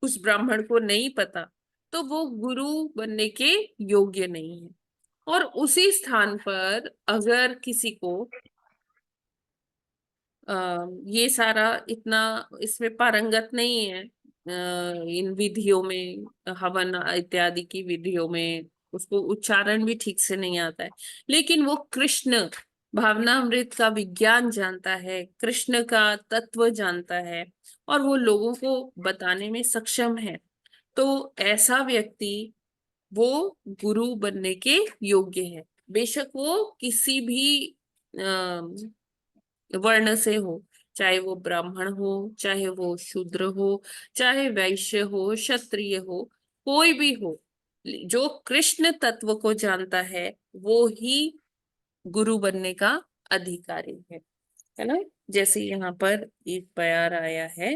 उस ब्राह्मण को नहीं पता तो वो गुरु बनने के योग्य नहीं है। और उसी स्थान पर अगर किसी को ये सारा इतना इसमें पारंगत नहीं है, इन विधियों में, हवन इत्यादि की विधियों में उसको उच्चारण भी ठीक से नहीं आता है, लेकिन वो कृष्ण भावनामृत का विज्ञान जानता है, कृष्ण का तत्व जानता है, और वो लोगों को बताने में सक्षम है, तो ऐसा व्यक्ति वो गुरु बनने के योग्य है। बेशक वो किसी भी वर्ण से हो, चाहे वो ब्राह्मण हो, चाहे वो शूद्र हो, चाहे वैश्य हो, क्षत्रिय हो, कोई भी हो, जो कृष्ण तत्व को जानता है वो ही गुरु बनने का अधिकारी है ना। जैसे यहाँ पर एक प्यार आया है,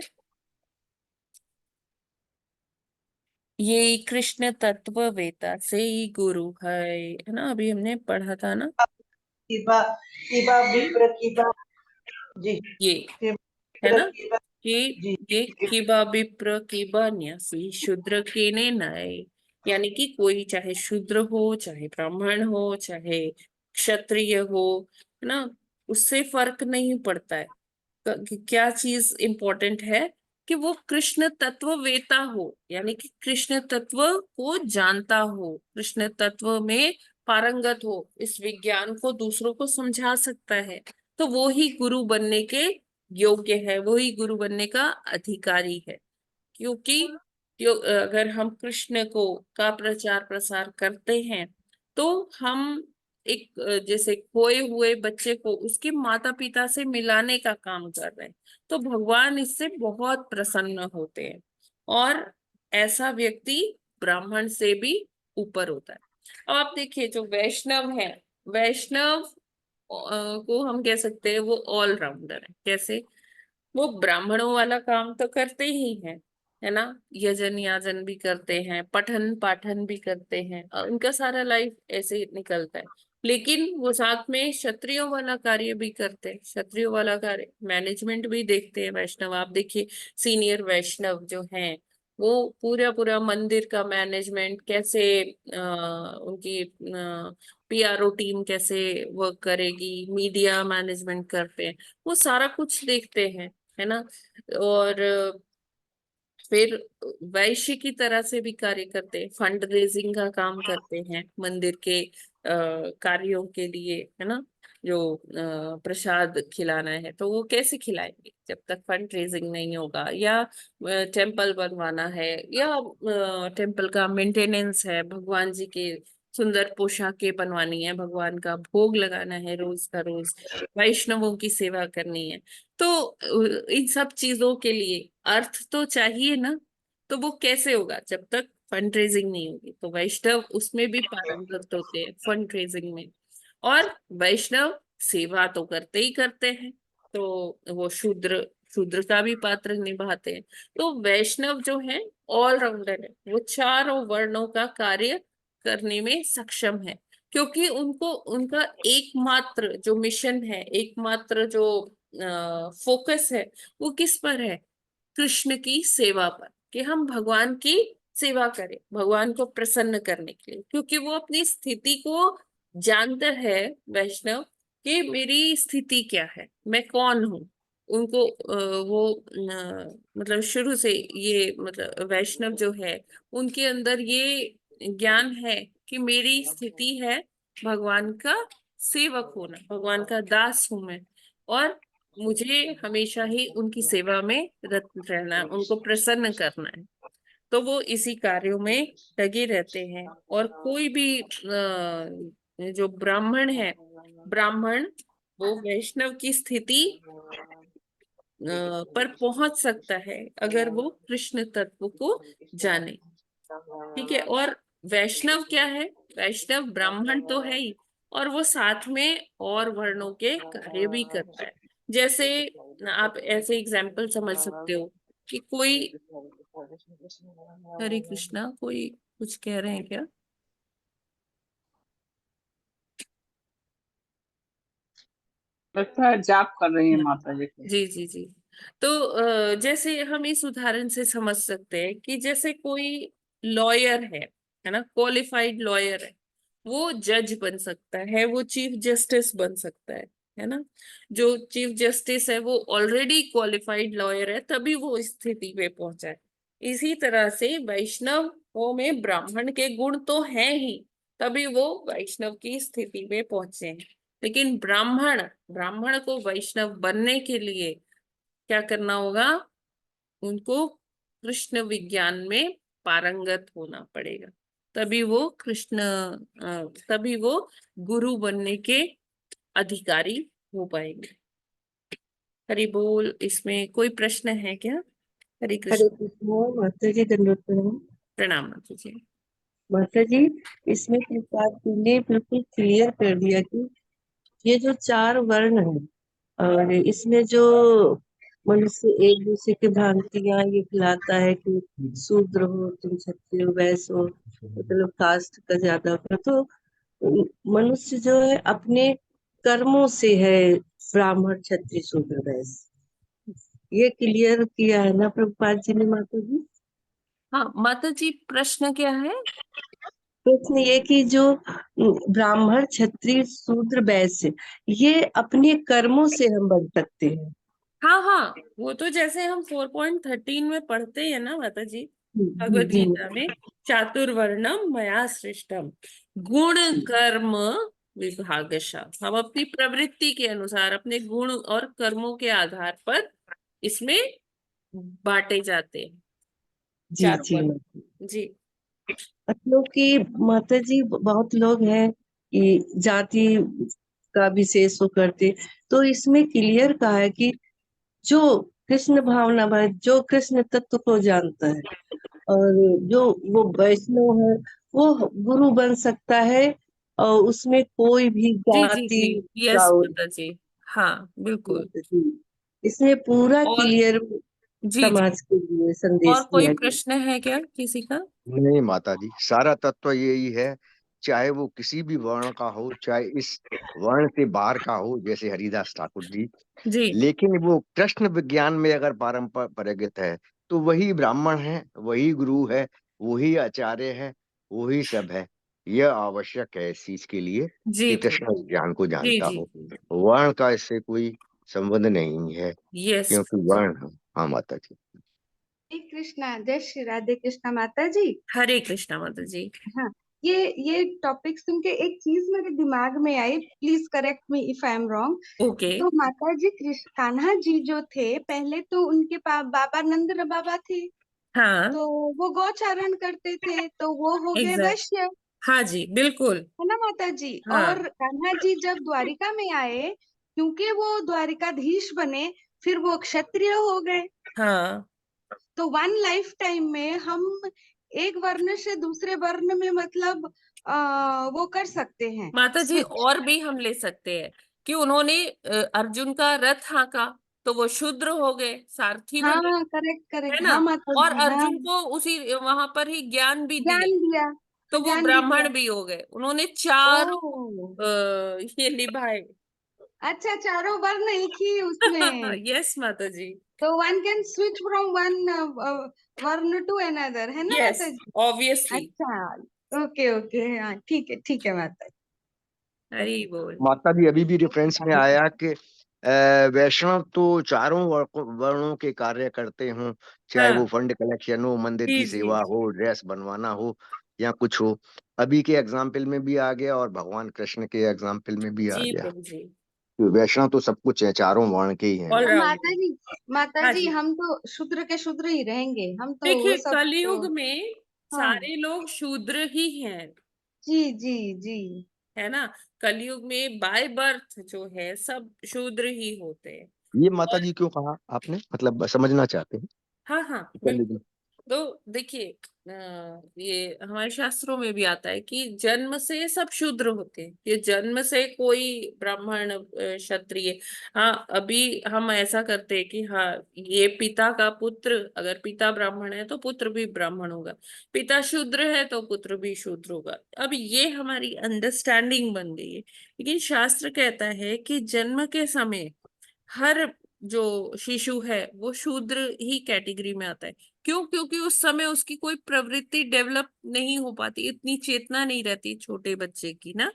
ये कृष्ण तत्व वेता से ही गुरु है ना, अभी हमने पढ़ा था ना। किबा किबा विप्र किबा जी ये है विप्र ना किबा कि जी ये किबा विप्र किबा न्यासी शूद्र केने नए, यानी कि कोई चाहे शूद्र हो, चाहे ब्राह्मण हो, चाहे क्षत्रिय हो, है ना, उससे फर्क नहीं पड़ता है। क्या चीज इंपॉर्टेंट है कि वो कृष्ण तत्व वेता हो, यानी कि कृष्ण तत्व को जानता हो, कृष्ण तत्व में पारंगत हो, इस विज्ञान को दूसरों को समझा सकता है, तो वो ही गुरु बनने के योग्य है, वो ही गुरु बनने का अधिकारी है। क्योंकि अगर हम कृष्ण को का प्रचार प्रसार करते हैं तो हम एक जैसे खोए हुए बच्चे को उसके माता पिता से मिलाने का काम कर रहे हैं, तो भगवान इससे बहुत प्रसन्न होते हैं, और ऐसा व्यक्ति ब्राह्मण से भी ऊपर होता है। अब आप देखिए जो वैष्णव है, वैष्णव को हम कह सकते हैं वो ऑलराउंडर है। कैसे? वो ब्राह्मणों वाला काम तो करते ही हैं, है ना, यजन याजन भी करते हैं, पठन पाठन भी करते हैं, और उनका सारा लाइफ ऐसे ही निकलता है। लेकिन वो साथ में क्षत्रियों वाला कार्य भी करते हैं, क्षत्रियों वाला कार्य मैनेजमेंट भी देखते हैं वैष्णव। आप देखिए सीनियर वैष्णव जो हैं वो पूरा पूरा मंदिर का मैनेजमेंट कैसे, उनकी पीआरओ टीम कैसे वर्क करेगी, मीडिया मैनेजमेंट करते हैं, वो सारा कुछ देखते हैं, है ना। और फिर वैश्य की तरह से भी कार्य करते हैं, फंड रेजिंग का काम करते हैं मंदिर के कार्यों के लिए, है ना। जो प्रसाद खिलाना है तो वो कैसे खिलाएंगे जब तक फंड रेजिंग नहीं होगा, या टेम्पल बनवाना है, या टेम्पल का मेंटेनेंस है, भगवान जी के सुंदर पोशाकें बनवानी है, भगवान का भोग लगाना है रोज का रोज, वैष्णवों की सेवा करनी है। तो इन सब चीजों के लिए अर्थ तो चाहिए ना, तो वो कैसे होगा जब तक फंड रेजिंग नहीं होगी। तो वैष्णव उसमें भी पारंगत होते हैं फंड रेजिंग में, और वैष्णव सेवा तो करते ही करते हैं, तो वो शूद्र शूद्र का भी पात्र निभाते हैं। तो वैष्णव जो है ऑलराउंडर है, वो चारों वर्णों का कार्य करने में सक्षम है, क्योंकि उनको उनका एकमात्र जो मिशन है, एकमात्र जो फोकस है, वो किस पर है? कृष्ण की सेवा पर, कि हम भगवान की सेवा करें, भगवान को प्रसन्न करने के लिए। क्योंकि वो अपनी स्थिति को जानता है वैष्णव कि मेरी स्थिति क्या है, मैं कौन हूँ। उनको वो मतलब शुरू से ये मतलब वैष्णव जो है उनके अंदर ये ज्ञान है कि मेरी स्थिति है भगवान का सेवक होना, भगवान का दास हूं मैं, और मुझे हमेशा ही उनकी सेवा में रत रहना है, उनको प्रसन्न करना है। तो वो इसी कार्यों में लगे रहते हैं। और कोई भी जो ब्राह्मण है, ब्राह्मण वो वैष्णव की स्थिति पर पहुंच सकता है अगर वो कृष्ण तत्व को जाने। ठीक है। और वैष्णव क्या है? वैष्णव ब्राह्मण तो है ही, और वो साथ में और वर्णों के कार्य भी करता है। जैसे आप ऐसे एग्जाम्पल समझ सकते हो कि कोई, हरे कृष्णा, कोई कुछ कह रहे हैं क्या? लगता है जाप कर रही है माता जी को। जी जी जी। तो जैसे हम इस उदाहरण से समझ सकते हैं कि जैसे कोई लॉयर है ना, क्वालिफाइड लॉयर है, वो जज बन सकता है, वो चीफ जस्टिस बन सकता है ना। जो चीफ जस्टिस है वो ऑलरेडी क्वालिफाइड लॉयर है, तभी वो इस स्थिति पे पहुंचा है। इसी तरह से वैष्णवों में ब्राह्मण के गुण तो हैं ही, तभी वो वैष्णव की स्थिति में पहुंचे हैं। लेकिन ब्राह्मण ब्राह्मण को वैष्णव बनने के लिए क्या करना होगा? उनको कृष्ण विज्ञान में पारंगत होना पड़ेगा। तभी वो तभी वो गुरु बनने के अधिकारी हो पाएंगे। हरि बोल। इसमें कोई प्रश्न है क्या? हरे हरे कृष्ण। कृष्णा माता जी, दंडवत प्रणाम। प्रणाम माता जी। माता जी, इसमें प्रसाद जी ने बिल्कुल क्लियर कर दिया कि ये जो 4 वर्ण है और इसमें जो मनुष्य एक दूसरे की भ्रांतियां ये फैलाता है कि शूद्र हो तुम, क्षत्रिय हो, वैश्य हो, मतलब कास्ट का ज्यादा हो, तो मनुष्य जो है अपने कर्मों से है ब्राह्मण, क्षत्रिय, शूद्र, वैश्य। ये क्लियर किया है ना प्रभुपाद जी ने माता जी? हाँ माता जी, प्रश्न क्या है? प्रश्न ये कि जो ब्राह्मण, क्षत्रिय, शूद्र, वैश्य, ये अपने कर्मों से हम बन सकते हैं। हाँ हाँ, वो तो जैसे हम 4.13 में पढ़ते हैं ना माता जी, जी भगवत जी गीता में, चातुर्वर्णम मया सृष्टम गुण कर्म विभागशः। हम अपनी प्रवृत्ति के अनुसार अपने गुण और कर्मों के आधार पर इसमें बांटे जाते हैं, जी चारों जी। वर्ण। जी मतलब कि माता जी बहुत लोग हैं कि जाति का विशेष वो करते, तो इसमें क्लियर कहा है कि जो कृष्ण भावना भाई, जो कृष्ण तत्व को जानता है और जो वो वैष्णव है, वो गुरु बन सकता है और उसमें कोई भी जी जी जाति जी, का यस माता जी, हाँ बिल्कुल। इसमें पूरा और क्लियर जी जी, समाज के लिए और संदेश कोई दिया गया। प्रश्न है क्या किसी का? नहीं माता जी, सारा तत्व यही है, चाहे वो किसी भी वर्ण का हो, चाहे इस वर्ण से बाहर का हो, जैसे हरिदास ठाकुर जी, जी लेकिन वो कृष्ण विज्ञान में अगर पारंपरिक है तो वही ब्राह्मण है, वही गुरु है, वही आचार्य है, वही सब है। यह आवश्यक है इस चीज के लिए जी कि जी कृष्ण विज्ञान को जी जानता जी हो। जी, वर्ण का इससे कोई संबंध नहीं है, यस क्योंकि जी। वर्ण हाँ माता जी। हरे कृष्णा, जय श्री राधे कृष्णा माता जी। हरे कृष्णा माता जी। हाँ, ये टॉपिक सुन के एक चीज मेरे दिमाग में आई, please correct me if I am wrong. Okay. तो माता जी, कृष्ण कान्हा जी जो थे पहले, तो उनके पास बाबा नंद बाबा थे, हाँ तो वो गौचारण करते थे, तो वो हो गए एग्जैक्ट, वैश्य, हाँ जी बिल्कुल। है ना माता जी। हाँ और कान्हा जी जब द्वारिका में आए, क्योंकि वो द्वारिकाधीश बने, फिर वो क्षत्रिय हो गए। हाँ तो वन लाइफ टाइम में हम एक वर्ण से दूसरे वर्ण में मतलब वो कर सकते हैं माता जी, स्विच। और भी हम ले सकते हैं कि उन्होंने अर्जुन का रथ हाँका तो वो शूद्र हो गए, सारथी हाँ बने, करेक्ट है करेक्ट, ना? हाँ माता और जी, हाँ अर्जुन को उसी वहां पर ही ज्ञान भी ज्ञान दिया दिया, तो वो ज्ञान भी दिया। ब्राह्मण भी हो गए। उन्होंने चारों ओ ये निभाए। अच्छा, चारों वर्ण एक ही उसमें, यस माता जी। तो one can switch from one वर्ण टू अनदर, है ना यस माता जी। ऑब्वियसली। अच्छा ओके ओके, हाँ ठीक है माता जी। हरी बोल। माता जी अभी भी रेफरेंस में आया कि वैष्णव तो चारों वर्णों के कार्य करते हों, चाहे वो हाँ फंड कलेक्शन हो, मंदिर जी की जी सेवा हो, ड्रेस बनवाना हो, या कुछ हो। अभी के एग्जाम्पल में भी आ गया और भगवान कृष्ण के एग्जाम्पल में भी आ जी गया। प्रभु जी। तो वैष्णव तो सब कुछ है, चारों वर्ण के ही हैं ऑल वो। हाँ राउंड। माता हाँ जी, जी, हम तो शूद्र के शूद्र ही रहेंगे, हम तो वो देखिए सब कलयुग में हाँ सारे लोग शूद्र ही हैं, जी जी जी। है ना? कलयुग में बाय बर्थ जो है सब शूद्र ही होते हैं। ये माता और जी क्यों कहा आपने, मतलब समझना चाहते हैं? हाँ हाँ कलयुग बिल्कुल। तो देखिए ये हमारे शास्त्रों में भी आता है कि जन्म से सब शूद्र होते हैं, ये जन्म से कोई ब्राह्मण क्षत्रिय। हाँ अभी हम ऐसा करते हैं कि हाँ ये पिता का पुत्र, अगर पिता ब्राह्मण है तो पुत्र भी ब्राह्मण होगा, पिता शूद्र है तो पुत्र भी शूद्र होगा। अब ये हमारी अंडरस्टैंडिंग बन गई है, लेकिन शास्त्र कहता है कि जन्म के समय हर जो शिशु है वो शूद्र ही कैटेगरी में आता है। क्यों? क्योंकि उस समय उसकी कोई प्रवृत्ति डेवलप नहीं हो पाती, इतनी चेतना नहीं रहती छोटे बच्चे की ना।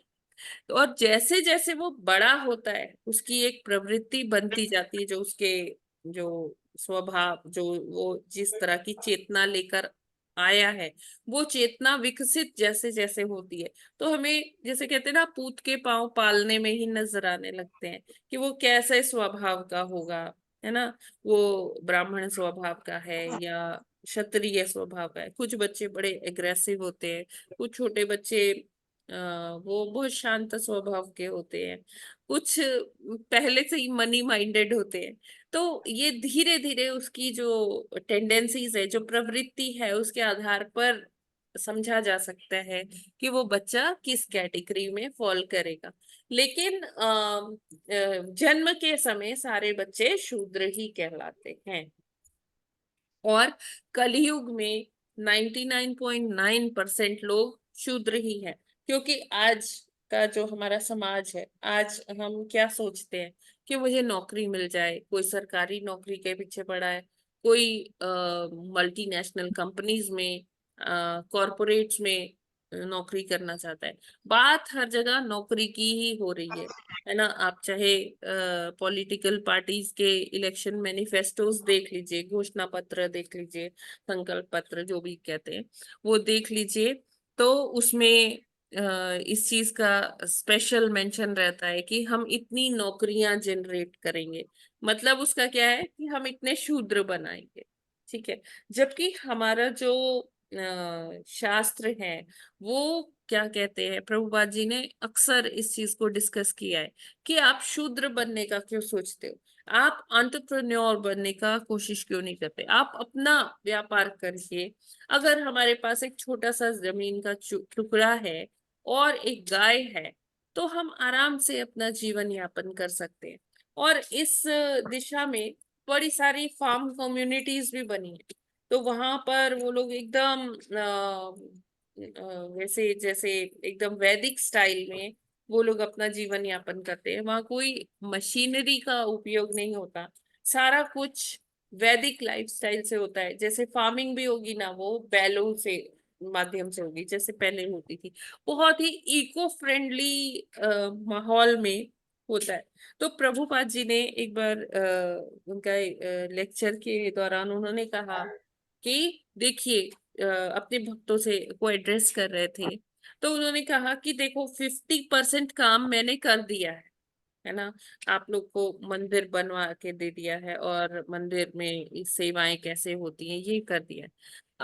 तो और जैसे जैसे वो बड़ा होता है उसकी एक प्रवृत्ति बनती जाती है, जो उसके जो स्वभाव, जो वो जिस तरह की चेतना लेकर आया है, वो चेतना विकसित जैसे जैसे होती है तो हमें जैसे कहते हैं ना, पूत के पांव पालने में ही नजर आने लगते हैं कि वो कैसे स्वभाव का होगा, है ना? वो ब्राह्मण स्वभाव का है या क्षत्रिय स्वभाव का है, कुछ बच्चे बड़े एग्रेसिव होते हैं, कुछ छोटे बच्चे वो बहुत शांत स्वभाव के होते हैं, कुछ पहले से ही मनी माइंडेड होते हैं। तो ये धीरे धीरे उसकी जो टेंडेंसीज है, जो प्रवृत्ति है, उसके आधार पर समझा जा सकता है कि वो बच्चा किस कैटेगरी में फॉल करेगा। लेकिन जन्म के समय सारे बच्चे शूद्र ही कहलाते हैं। और कलयुग में 99.9% लोग शूद्र ही हैं, क्योंकि आज का जो हमारा समाज है, आज हम क्या सोचते हैं कि मुझे नौकरी मिल जाए, कोई सरकारी नौकरी के पीछे पड़ा है, कोई मल्टीनेशनल कंपनीज में, कॉरपोरेट्स में नौकरी करना चाहता है। बात हर जगह नौकरी की ही हो रही है ना। आप चाहे पॉलिटिकल पार्टीज के इलेक्शन मैनिफेस्टोस देख लीजिए, घोषणा पत्र देख लीजिए, संकल्प पत्र जो भी कहते हैं वो देख लीजिए, तो उसमें इस चीज का स्पेशल मेंशन रहता है कि हम इतनी नौकरियां जनरेट करेंगे। मतलब उसका क्या है कि हम इतने शूद्र बनाएंगे, ठीक है। जबकि हमारा जो शास्त्र है वो क्या कहते हैं, प्रभुपाद जी ने अक्सर इस चीज को डिस्कस किया है कि आप शूद्र बनने का क्यों सोचते हो, आप एंटरप्रेन्योर बनने का कोशिश क्यों नहीं करते। आप अपना व्यापार करके, अगर हमारे पास एक छोटा सा जमीन का टुकड़ा है और एक गाय है, तो हम आराम से अपना जीवन यापन कर सकते हैं। और इस दिशा में बड़ी सारी फार्म कम्युनिटीज भी बनी है, तो वहां पर वो लोग एकदम वैसे जैसे एकदम वैदिक स्टाइल में वो लोग अपना जीवन यापन करते हैं। वहां कोई मशीनरी का उपयोग नहीं होता, सारा कुछ वैदिक लाइफस्टाइल से होता है। जैसे फार्मिंग भी होगी ना, वो बैलों से माध्यम से होगी जैसे पहले होती थी, बहुत ही इको फ्रेंडली माहौल में होता है। तो प्रभुपाद जी ने एक बार उनका लेक्चर के दौरान उन्होंने कहा कि देखिए, अपने भक्तों से को एड्रेस कर रहे थे, तो उन्होंने कहा कि देखो 50% काम मैंने कर दिया है ना। आप लोग को मंदिर बनवा के दे दिया है और मंदिर में सेवाएं कैसे होती हैं ये कर दिया है।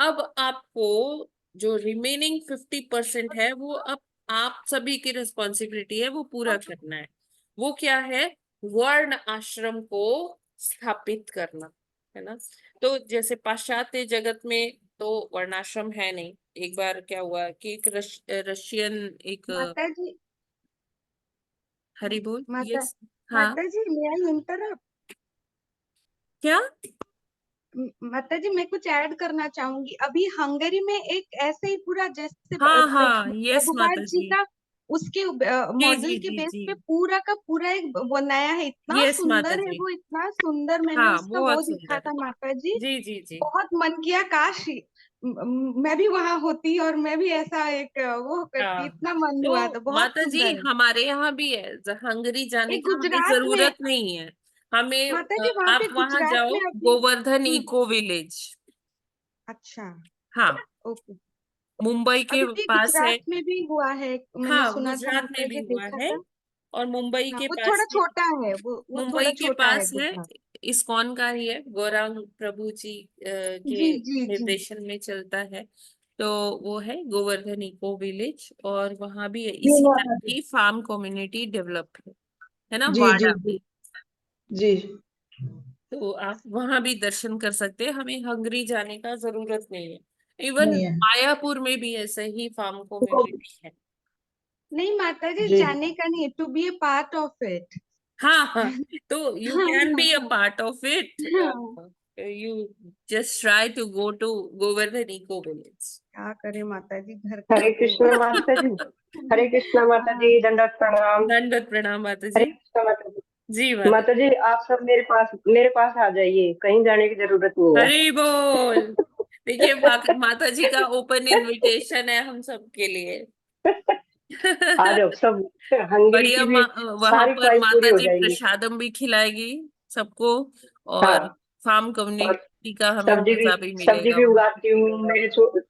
अब आपको जो रिमेनिंग 50% है वो अब आप सभी की रिस्पॉन्सिबिलिटी है वो पूरा करना है। वो क्या है, वर्ण आश्रम को स्थापित करना, है ना। तो जैसे पाश्चात्य जगत में तो वर्णाश्रम है नहीं। एक बार क्या हुआ कि एक रशियन एक माता जी, हरि बोल, माता यस, हाँ, माता जी, मे आई इंटरप्ट? क्या? माता जी, मैं कुछ ऐड करना चाहूंगी। अभी हंगरी में एक ऐसे ही पूरा जैसे हाँ हाँ, यस प्रभुपाद माता जी जी, का उसके जी मॉडल जी के जी बेस जी, पे पूरा का पूरा एक बनाया है। इतना यस माता सुंदर है जी, वो, इतना सुंदर। मैंने हाँ उसका वो बहुत देखा सुंदर, था माता जी, जी जी जी। बहुत मन किया काश मैं भी वहां होती और मैं भी ऐसा एक वो करती। हाँ, इतना मन हुआ था, तो बहुत माता जी सुंदर है। हमारे यहाँ भी है, हंगरी जाने एक का हमें गुजरात में, जरूरत नहीं है। हमें माता जी वहां पे आप वहां गुजरात जाओ, में अभी। गोवर्धन इको विलेज, अच्छा, हाँ, ओके। मुंबई के अभी पास है। गुजरात में भी हुआ है, मैंने हाँ, सुना था, गुजरात में माता भी जी हुआ देखा है, था। और मुंबई हाँ, के वो थोड़ा पास है, छोटा है, वो थोड़ा मुंबई के छोटा है पास है, गुजरात। इस्कॉन का ही है, गौरांग प्रभु जी जी के जी जी। निर्देशन में चलता है। तो वो है गोवर्धन इको विलेज, और वहां भी जी इसी माता तरह जी। की फार्म कम्युनिटी डेवलप है ना, जी जी वाडा जी में। जी। तो आप वहां भी दर्शन कर सकते हैं, हमें हंगरी जाने का जरूरत नहीं है। इवन नहीं है। मायापुर में भी ऐसे ही फार्म कम्युनिटी है। नहीं माता जी, जी जाने का नहीं, to be a part of it. हाँ हाँ, तो you can be a part of it, हाँ, you just try to go to Govardhan eco village. क्या करे माता जी, घर का हरे तो कृष्ण माता जी। हरे कृष्ण माता हाँ। जी, दंडवत प्रणाम। दंडवत प्रणाम माता हरे जी। कृष्ण माता जी। जी माता माता जी आप सब मेरे पास आ जाइए, कहीं जाने की जरूरत नहीं है। हरी बोल। देखिए, माता जी का ओपन इनविटेशन है हम सबके लिए। आ जाओ सब, हंगरी बढ़िया, की भी वहां सारी पर ख्वाहिश पूरी माता हो जी जाएगी। प्रसादम भी खिलाएगी सबको, और हाँ, फार्म और कम्युनिटी का हमें सब्जी भी मजा भी सब्जी मिलेगा भी वहां। उगाती हूँ।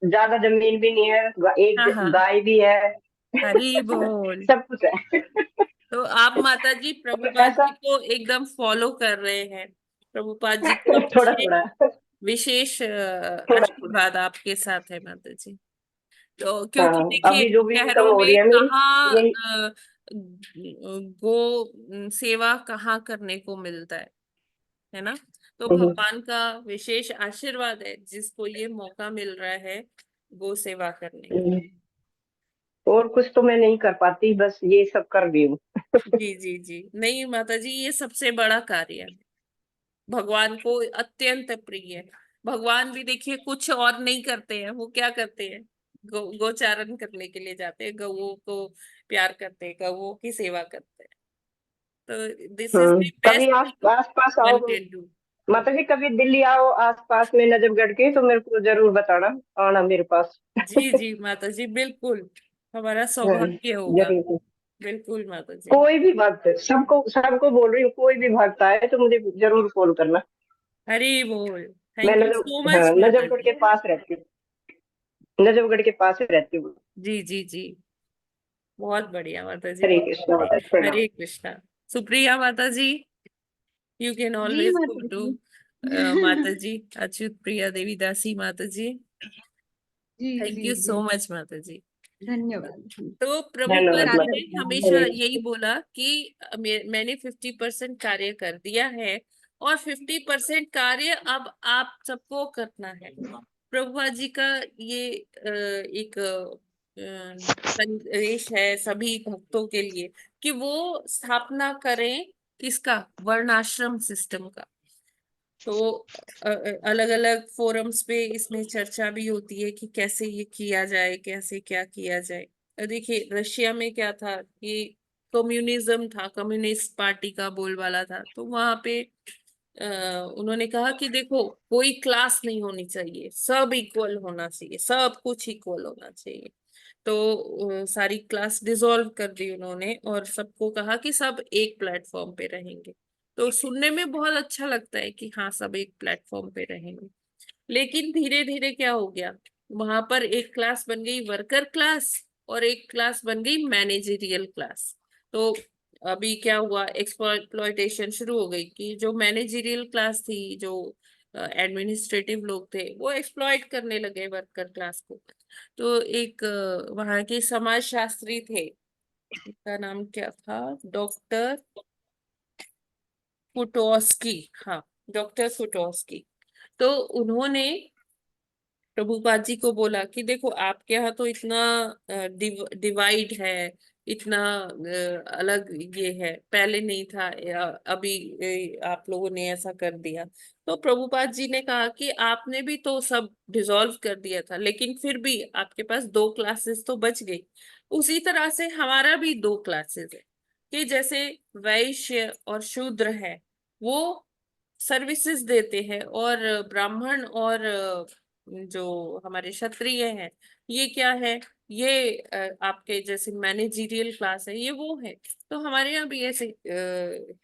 ज्यादा जमीन भी नहीं है, एक हाँ हाँ, गाय भी है। हरी बोल। सब कुछ है। तो आप माता जी तो प्रभुपाद ऐसा जी को एकदम फॉलो कर रहे हैं। प्रभुपाद जी का थोड़ा विषय थोड़ा। विशेष थोड़ा आशीर्वाद आपके साथ है माता जी। तो क्योंकि हाँ, देखिए अभी जो भी इनकम शहरों हो रही में है मेरी कहाँ यही। गो सेवा कहाँ करने को मिलता है ना। तो हम्म, भगवान का विशेष आशीर्वाद है जिसको ये मौका मिल रहा है गो सेवा करने का। हम्म। और कुछ तो मैं नहीं कर पाती, बस ये सब कर रही हूँ। जी जी जी, नहीं माता जी, ये सबसे बड़ा कार्य है, भगवान को अत्यंत प्रिय है। भगवान भी देखिए कुछ और नहीं करते हैं, वो क्या करते हैं, गोचारण करने के लिए जाते हैं, गौओं को प्यार करते हैं, गौओं की सेवा करते हैं। तो दिस इज द कभी बेस्ट आस पास आओ वन कैन डू। माता जी, कभी दिल्ली आओ आस पास में नजफगढ़ के, तो मेरे को जरूर बताना, आना मेरे पास। जी जी माता जी, बिल्कुल हमारा हाँ, सौभाग्य होगा। जरूर। बिल्कुल माता जी। कोई भी भक्त, सबको सबको बोल रही हूँ, कोई भी भक्त आए तो मुझे जरूर कॉल करना। हरी बोल। मैं थैंक यू सो मच माता नजफगढ़ के जी। पास रहती हूँ, नजफगढ़ के पास रहती हूँ। जी जी जी, बहुत बढ़िया माता जी, हरे बहुत कृष्णा माता जी, बढ़िया। प्रणाम। हरे कृष्णा। सुप्रिया माता ji, you can ji always go माता टू जी। माता जी, अच्युत प्रिया देवी दासी माता ji. Ji thank ji you ji, so much माता जी। धन्यवाद। तो प्रभुपाद धन्यवाद जी माता ने जी। हमेशा हरे यही बोला कि मैंने 50% कार्य कर दिया है और 50% कार्य अब आप सबको करना है। प्रभुपाद जी का ये एक संदेश है सभी भक्तों के लिए कि वो स्थापना करें किसका, वर्णाश्रम सिस्टम का। तो अलग अलग फोरम्स पे इसमें चर्चा भी होती है कि कैसे ये किया जाए, कैसे क्या किया जाए। देखिए रशिया में क्या था कि कम्युनिज्म था, कम्युनिस्ट पार्टी का बोलबाला था। तो वहां पे उन्होंने कहा कि देखो कोई क्लास नहीं होनी चाहिए, सब इक्वल होना चाहिए, सब कुछ इक्वल होना चाहिए। तो सारी क्लास डिसॉल्व कर दी उन्होंने और सबको कहा कि सब एक प्लेटफॉर्म पे रहेंगे। तो सुनने में बहुत अच्छा लगता है कि हाँ सब एक प्लेटफॉर्म पे रहेंगे, लेकिन धीरे धीरे क्या हो गया, वहां पर एक क्लास बन गई वर्कर क्लास और एक क्लास बन गई मैनेजरियल क्लास। तो अभी क्या हुआ, एक्सप्लॉयटेशन शुरू हो गई कि जो मैनेजरियल क्लास थी, जो एडमिनिस्ट्रेटिव लोग थे, वो एक्सप्लॉयट करने लगे वर्कर क्लास को। तो एक वहां के समाज शास्त्री थे, उनका नाम क्या था, डॉक्टर फुटोस्की। हाँ, डॉक्टर फुटोस्की। तो उन्होंने प्रभुपाद जी को बोला कि देखो आपके यहाँ तो इतना डिवाइड है, इतना अलग ये है, पहले नहीं था, अभी आप लोगों ने ऐसा कर दिया। तो प्रभुपाद जी ने कहा कि आपने भी तो सब डिसॉल्व कर दिया था, लेकिन फिर भी आपके पास दो क्लासेस तो बच गई। उसी तरह से हमारा भी दो क्लासेस है कि जैसे वैश्य और शूद्र है, वो सर्विसेज देते हैं, और ब्राह्मण और जो हमारे क्षत्रिय हैं, ये क्या है, ये आपके जैसे मैनेजरियल क्लास है, ये वो है। तो हमारे यहाँ भी ऐसे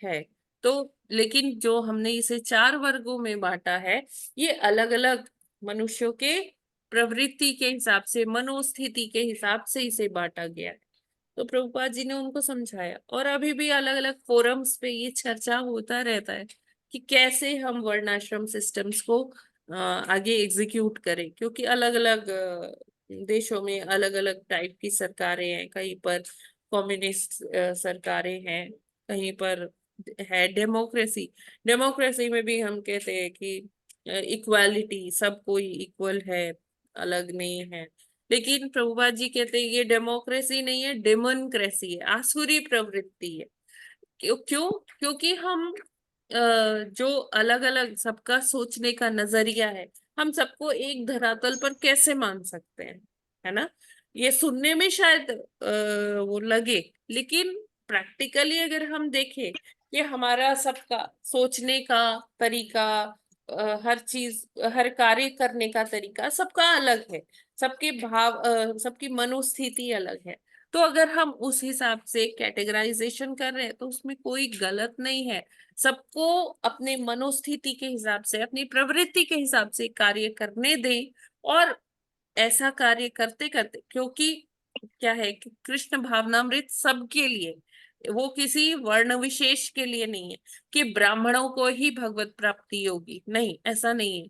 है। तो लेकिन जो हमने इसे चार वर्गों में बांटा है, ये अलग अलग मनुष्यों के प्रवृत्ति के हिसाब से, मनोस्थिति के हिसाब से इसे बांटा गया है। तो प्रभुपाद जी ने उनको समझाया, और अभी भी अलग अलग फोरम्स पे ये चर्चा होता रहता है कि कैसे हम वर्णाश्रम सिस्टम्स को आगे एग्जीक्यूट करें, क्योंकि अलग अलग देशों में अलग अलग टाइप की सरकारें हैं। कहीं पर कम्युनिस्ट सरकारें हैं, कहीं पर है डेमोक्रेसी। डेमोक्रेसी में भी हम कहते हैं कि इक्वालिटी, सब कोई इक्वल है, अलग नहीं है। लेकिन प्रभुपाद जी कहते हैं ये डेमोक्रेसी नहीं है, डेमोक्रेसी है, आसुरी प्रवृत्ति है। क्यों? क्योंकि हम जो अलग अलग सबका सोचने का नजरिया है, हम सबको एक धरातल पर कैसे मान सकते हैं, है ना। ये सुनने में शायद वो लगे, लेकिन प्रैक्टिकली अगर हम देखें कि हमारा सबका सोचने का तरीका, हर चीज, हर कार्य करने का तरीका सबका अलग है, सबके भाव, सबकी मनोस्थिति अलग है। तो अगर हम उस हिसाब से कैटेगराइजेशन कर रहे हैं तो उसमें कोई गलत नहीं है। सबको अपने मनोस्थिति के हिसाब से, अपनी प्रवृत्ति के हिसाब से कार्य करने दें, और ऐसा कार्य करते करते, क्योंकि क्या है कि कृष्ण भावनामृत सबके लिए, वो किसी वर्ण विशेष के लिए नहीं है कि ब्राह्मणों को ही भगवत प्राप्ति होगी, नहीं, ऐसा नहीं है।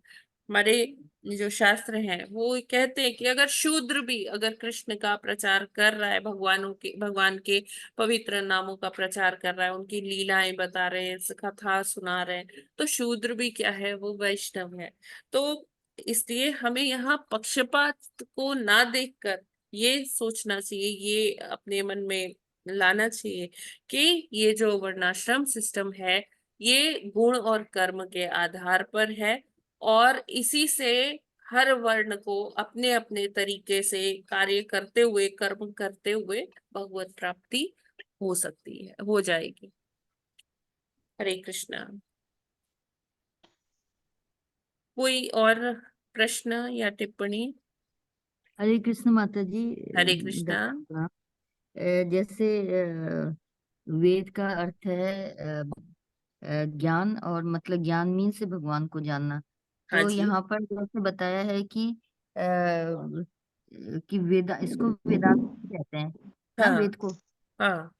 हमारे जो शास्त्र हैं वो कहते हैं कि अगर शूद्र भी अगर कृष्ण का प्रचार कर रहा है, भगवान के पवित्र नामों का प्रचार कर रहा है, उनकी लीलाएं बता रहे हैं, कथा सुना रहे हैं, तो शूद्र भी क्या है, वो वैष्णव है। तो इसलिए हमें यहाँ पक्षपात को ना देखकर ये सोचना चाहिए, ये अपने मन में लाना चाहिए कि ये जो वर्णाश्रम सिस्टम है ये गुण और कर्म के आधार पर है, और इसी से हर वर्ण को अपने अपने तरीके से कार्य करते हुए, कर्म करते हुए भगवत प्राप्ति हो सकती है, हो जाएगी। हरे कृष्णा। कोई और प्रश्न या टिप्पणी? हरे कृष्ण माता जी। हरे कृष्णा। जैसे वेद का अर्थ है ज्ञान, और मतलब ज्ञान मीन से भगवान को जानना। हाँ तो जी। यहाँ पर जैसे बताया है कि इसको वेदांत भी कहते हैं ना, हाँ वेद को हाँ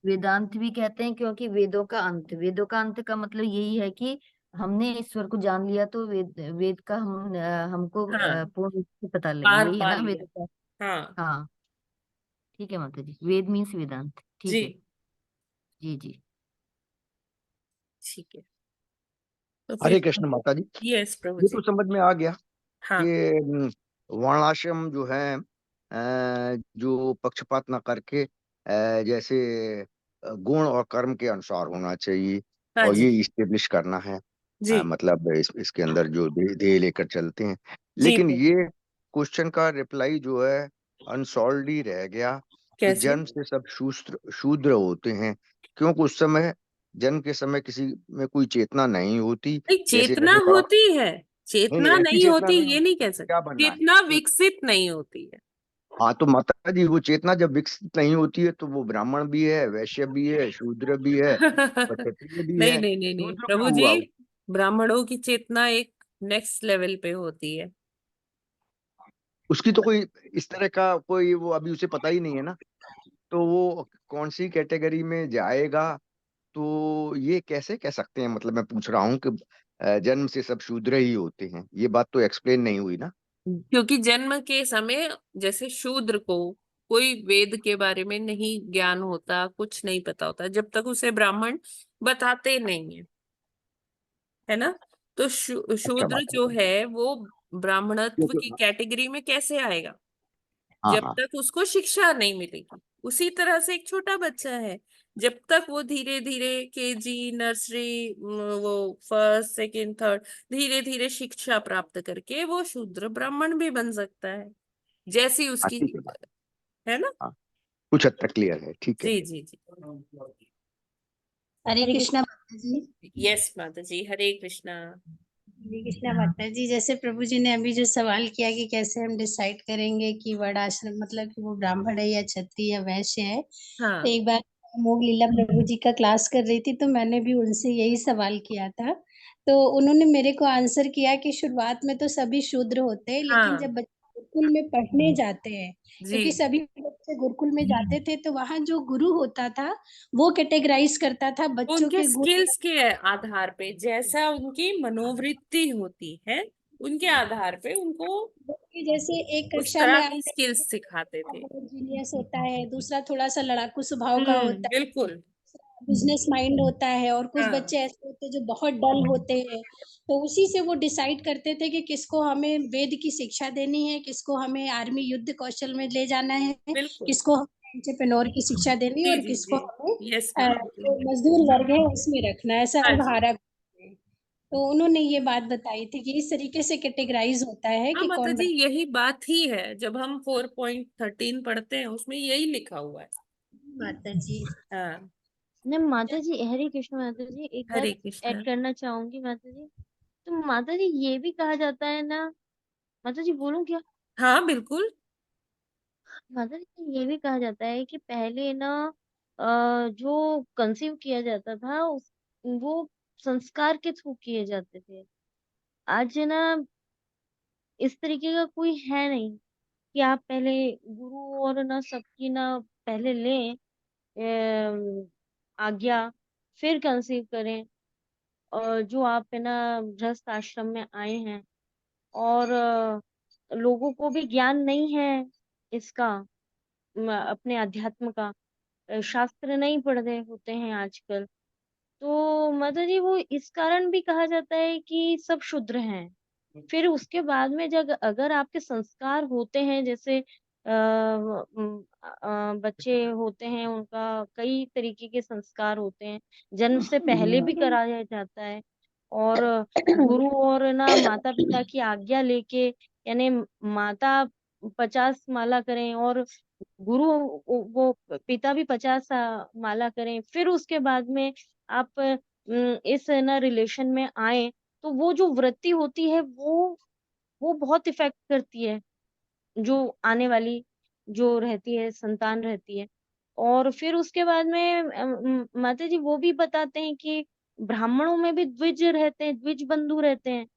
वेदांत भी कहते हैं, क्योंकि वेदों का अंत का मतलब यही है कि हमने ईश्वर को जान लिया, तो वेद का हमको हाँ, पूर्ण रूप से पता लगे, पार यही है पा ना लिया। वेद का। हाँ हाँ, ठीक है माता जी, वेद मीन्स वेदांत, जी, ठीक है। जी जी। ठीक है। तो हरे फिर कृष्ण माता जी। यस प्रभु ये जी। तो समझ में आ गया हाँ कि वर्णाश्रम जो है जो पक्षपात न करके जैसे गुण और कर्म के अनुसार होना चाहिए, हाँ और जी। ये इस्टेब्लिश करना है। जी मतलब इसके अंदर जो ध्येय लेकर चलते हैं। जी लेकिन प्रभु। ये क्वेश्चन का रिप्लाई जो है अनसॉल्व ही रह गया कि कैसे? जन्म से सब शूद्र शूद्र होते हैं, क्योंकि उस समय जन्म के समय किसी में कोई चेतना नहीं होती। नहीं, जैसे चेतना जैसे बड़ा होती है, नहीं चेतना नहीं, ऐसी नहीं चेतना होती नहीं ये होती नहीं तो कह क्या सकते, बनना है चेतना तो। विकसित नहीं होती है। हाँ तो माता जी, वो चेतना जब विकसित नहीं होती है तो वो ब्राह्मण भी है, वैश्य भी है, शूद्र भी है और क्षत्रिय भी नहीं है। नहीं नहीं नहीं शूद्र प्रभु क्यों जी, हुआ वो? ब्राह्मणों की चेतना एक नेक्स्ट लेवल पे होती है। उसकी तो कोई इस तरह का कोई वो अभी उसे पता ही नहीं है ना, तो वो कौन सी कैटेगरी में जाएगा, तो ये कैसे कह सकते हैं? मतलब मैं पूछ रहा हूँ कि जन्म से सब शूद्र ही होते हैं, ये बात तो एक्सप्लेन नहीं हुई ना। क्योंकि जन्म के समय जैसे शूद्र को कोई वेद के बारे में नहीं ज्ञान होता, कुछ नहीं पता होता जब तक उसे ब्राह्मण बताते नहीं है, है ना। तो अच्छा शूद्र बात जो है। है वो ये ब्राह्मणत्व तो की कैटेगरी में कैसे आएगा, हाँ जब हाँ। तक उसको शिक्षा नहीं मिलेगी। उसी तरह से एक छोटा बच्चा है, जब तक वो धीरे धीरे केजी नर्सरी, वो फर्स्ट सेकंड थर्ड, धीरे धीरे शिक्षा प्राप्त करके वो शूद्र ब्राह्मण भी बन सकता है, जैसी हाँ उसकी, ठीक है बात। है ना। हाँ, कुछ हद तक क्लियर है, ठीक है। जी जी जी। हरे हरे कृष्णा माता जी। यस माता जी, हरे कृष्णा। हरे कृष्णा माता जी, जैसे प्रभु जी ने अभी जो सवाल किया कि कैसे हम डिसाइड करेंगे कि वर्ण आश्रम मतलब कि वो ब्राह्मण है या क्षत्रिय या वैश्य है, तो हाँ एक बार मोग लीला प्रभु जी का क्लास कर रही थी तो मैंने भी उनसे यही सवाल किया था। तो उन्होंने मेरे को आंसर किया कि शुरुआत में तो सभी शूद्र होते हैं, लेकिन हाँ जब बच्चे गुरुकुल में पढ़ने जाते हैं, जी क्योंकि सभी बच्चे गुरुकुल में जाते थे, तो वहां जो गुरु होता था वो कैटेगराइज करता था बच्चों उनके के गुण। स्किल्स के आधार पे, जैसा उनकी मनोवृत्ति होती है उनके आधार पे उनको कि जैसे एक उस कक्षा में तरह की आते स्किल्स सिखाते थे। हैं जीनियस होता है, दूसरा थोड़ा सा लड़ाकू स्वभाव का होता है, बिल्कुल। बिजनेस माइंड होता है, और कुछ हाँ बच्चे ऐसे होते हैं जो बहुत डल होते हैं। तो उसी से वो डिसाइड करते थे कि किसको हमें वेद की शिक्षा देनी है, किसको हमें आर्मी युद्ध कौशल में ले जाना है, बिल्कुल। किसको हमें एंटरप्रेन्योर की शिक्षा देनी है, जी और जी किसको जी। हमें यस माता जी। जो मजदूर वर्ग है उसमें रखना है, हाँ जी। सर्वहारा। तो उन्होंने ये बात बताई थी कि इस तरीके से कैटेगराइज होता है हाँ कि माता कौन जी, यही बात ही है, जब हम 4.13 पढ़ते हैं उसमें यही लिखा हुआ है। माता जी। हाँ। नहीं माता जी, हरे कृष्ण माता जी, एक बात हरे कृष्णा। ऐड करना चाहूंगी माता जी। तो माता जी ये भी कहा जाता है ना, माता जी बोलूं क्या? हाँ बिल्कुल। माता जी ये भी कहा जाता है कि पहले ना जो कंसीव किया जाता था वो संस्कार के थ्रू किए जाते थे। आज ना इस तरीके का कोई है नहीं कि आप पहले गुरु और ना सबकी ना पहले लें आज्ञा, फिर कंसीव करें। और जो आप है ना गृहस्थ आश्रम में आए हैं, और लोगों को भी ज्ञान नहीं है इसका, अपने अध्यात्म का। शास्त्र नहीं पढ़ रहे होते हैं आजकल। तो माता जी वो इस कारण भी कहा जाता है कि सब शूद्र हैं। फिर उसके बाद में जब अगर आपके संस्कार होते हैं, जैसे बच्चे होते हैं, उनका कई तरीके के संस्कार होते हैं, जन्म से पहले भी कराया जाता है। और गुरु और ना माता पिता की आज्ञा लेके, यानी माता 50 माला करें और गुरु वो पिता भी 50 माला करें, फिर उसके बाद में आप इस ना रिलेशन में आए, तो वो जो वृत्ति होती है वो बहुत इफेक्ट करती है, जो आने वाली जो रहती है संतान रहती है। और फिर उसके बाद में माता जी वो भी बताते हैं कि ब्राह्मणों में भी द्विज रहते हैं, द्विज बंधु रहते हैं।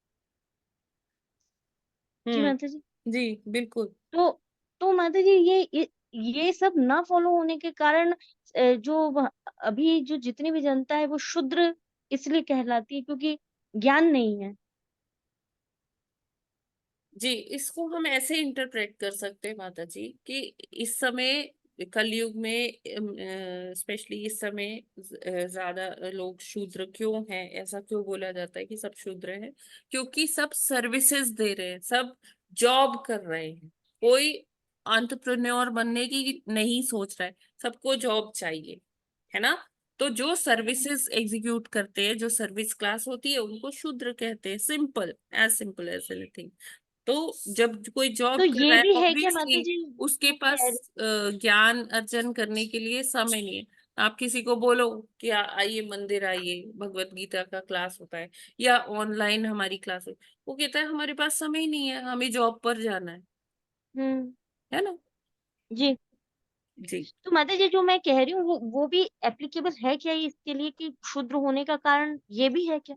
जी माता जी। जी बिल्कुल। तो माता जी ये सब ना फॉलो होने के कारण अभी जो जितनी भी जनता है वो शूद्र इसलिए कहलाती है, क्योंकि ज्ञान नहीं है। जी, इसको हम ऐसे इंटरप्रेट कर सकते हैं माता जी कि इस समय कलयुग में स्पेशली इस समय ज्यादा लोग शूद्र क्यों हैं, ऐसा क्यों बोला जाता है कि सब शूद्र हैं? क्योंकि सब सर्विसेज दे रहे हैं, सब जॉब कर रहे हैं। कोई एंटरप्रेन्योर बनने की नहीं सोच रहा है, सबको जॉब चाहिए, है ना? तो जो सर्विसेज एग्जीक्यूट करते हैं, जो सर्विस क्लास होती है, उनको शूद्र कहते हैं। Simple as anything. तो जब कोई तो जॉब कर ये रहा है, भी है क्या माता ऑब्वियसली जी, उसके जो पास कह रही। ज्ञान अर्जन करने के लिए समय नहीं है। आप किसी को बोलो कि आइए मंदिर आइए, भगवत गीता का क्लास होता है या ऑनलाइन हमारी क्लास है, वो कहता है हमारे पास समय ही नहीं है, हमें जॉब पर जाना हम्म। है ना? जी। जी। तो माता जी जो मैं कह रही हूँ वो भी एप्लीकेबल है क्या इसके लिए, कि शूद्र होने का कारण ये भी है क्या?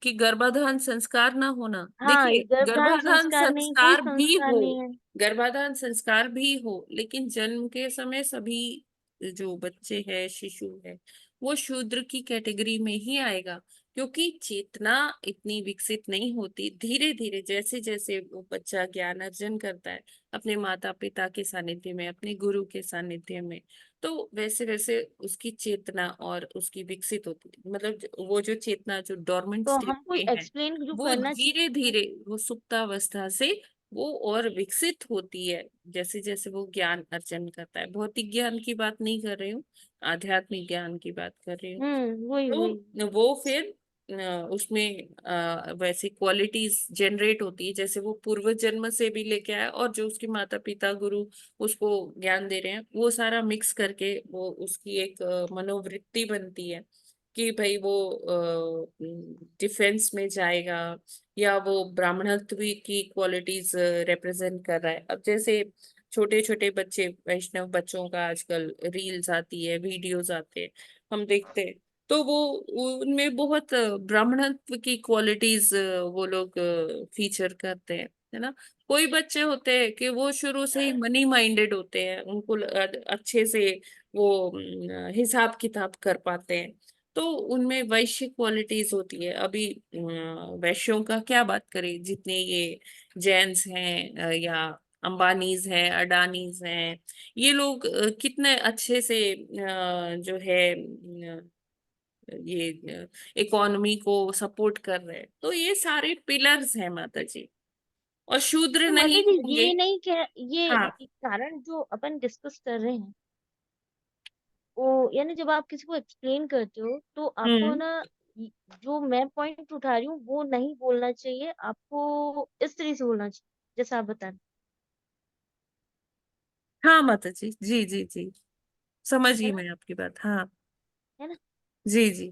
कि गर्भाधान संस्कार ना होना, हाँ, देखिए गर्भधारण गर्भाधान संस्कार नहीं, कोई संस्कार भी संस्कार हो, नहीं है। गर्भाधान संस्कार भी हो, लेकिन जन्म के समय सभी जो बच्चे हैं, शिशु है, वो शूद्र की कैटेगरी में ही आएगा। क्योंकि चेतना इतनी विकसित नहीं होती। धीरे धीरे जैसे जैसे वो बच्चा ज्ञान अर्जन करता है अपने माता पिता के सानिध्य में, अपने गुरु के सानिध्य में, तो वैसे वैसे उसकी चेतना और उसकी विकसित होती है। मतलब वो जो चेतना जो डोरमेंट तो स्टेट हम कोई में है, एक्सप्लेन जो वो करना धीरे चाहिए। धीरे वो सुप्तावस्था से वो और विकसित होती है, जैसे जैसे वो ज्ञान अर्जन करता है। भौतिक ज्ञान की बात नहीं कर रही हूँ, आध्यात्मिक ज्ञान की बात कर रही हूँ। वही वही। तो वो फिर उसमें वैसी क्वालिटीज जनरेट होती है, जैसे वो पूर्व जन्म से भी लेके आया और जो उसके माता पिता गुरु उसको ज्ञान दे रहे हैं, वो सारा मिक्स करके वो उसकी एक मनोवृत्ति बनती है कि भाई वो डिफेंस में जाएगा, या वो ब्राह्मणत्व की क्वालिटीज रिप्रेजेंट कर रहा है। अब जैसे छोटे छोटे बच्चे, वैष्णव बच्चों का आजकल रील्स आती है, वीडियोस आते हैं, हम देखते हैं, तो वो उनमें बहुत ब्राह्मणत्व की क्वालिटीज वो लोग फीचर करते हैं, है ना? कोई बच्चे होते हैं कि वो शुरू से ही मनी माइंडेड होते हैं, उनको अच्छे से वो हिसाब किताब कर पाते हैं, तो उनमें वैश्य क्वालिटीज होती है। अभी वैश्यों का क्या बात करें, जितने ये जैन्स हैं या अंबानीज हैं, अडानीज हैं, ये लोग कितने अच्छे से जो है ये इकोनॉमी को सपोर्ट कर रहे हैं। तो ये सारे पिलर्स हैं माता जी, और शूद्र तो माता नहीं जी होंगे। ये नहीं कह, हाँ। ये कारण जो अपन डिस्कस कर रहे हैं, वो यानी जब आप किसी को एक्सप्लेन करते हो तो आपको हम्म। ना य- जो मैं पॉइंट उठा रही हूँ वो नहीं बोलना चाहिए, आपको इस तरह से बोलना चाहिए जैसा आप बता रहे हाँ माता जी, जी जी जी, समझ हैं, गई है ना? मैं आपकी बात। हाँ। है ना? जी जी।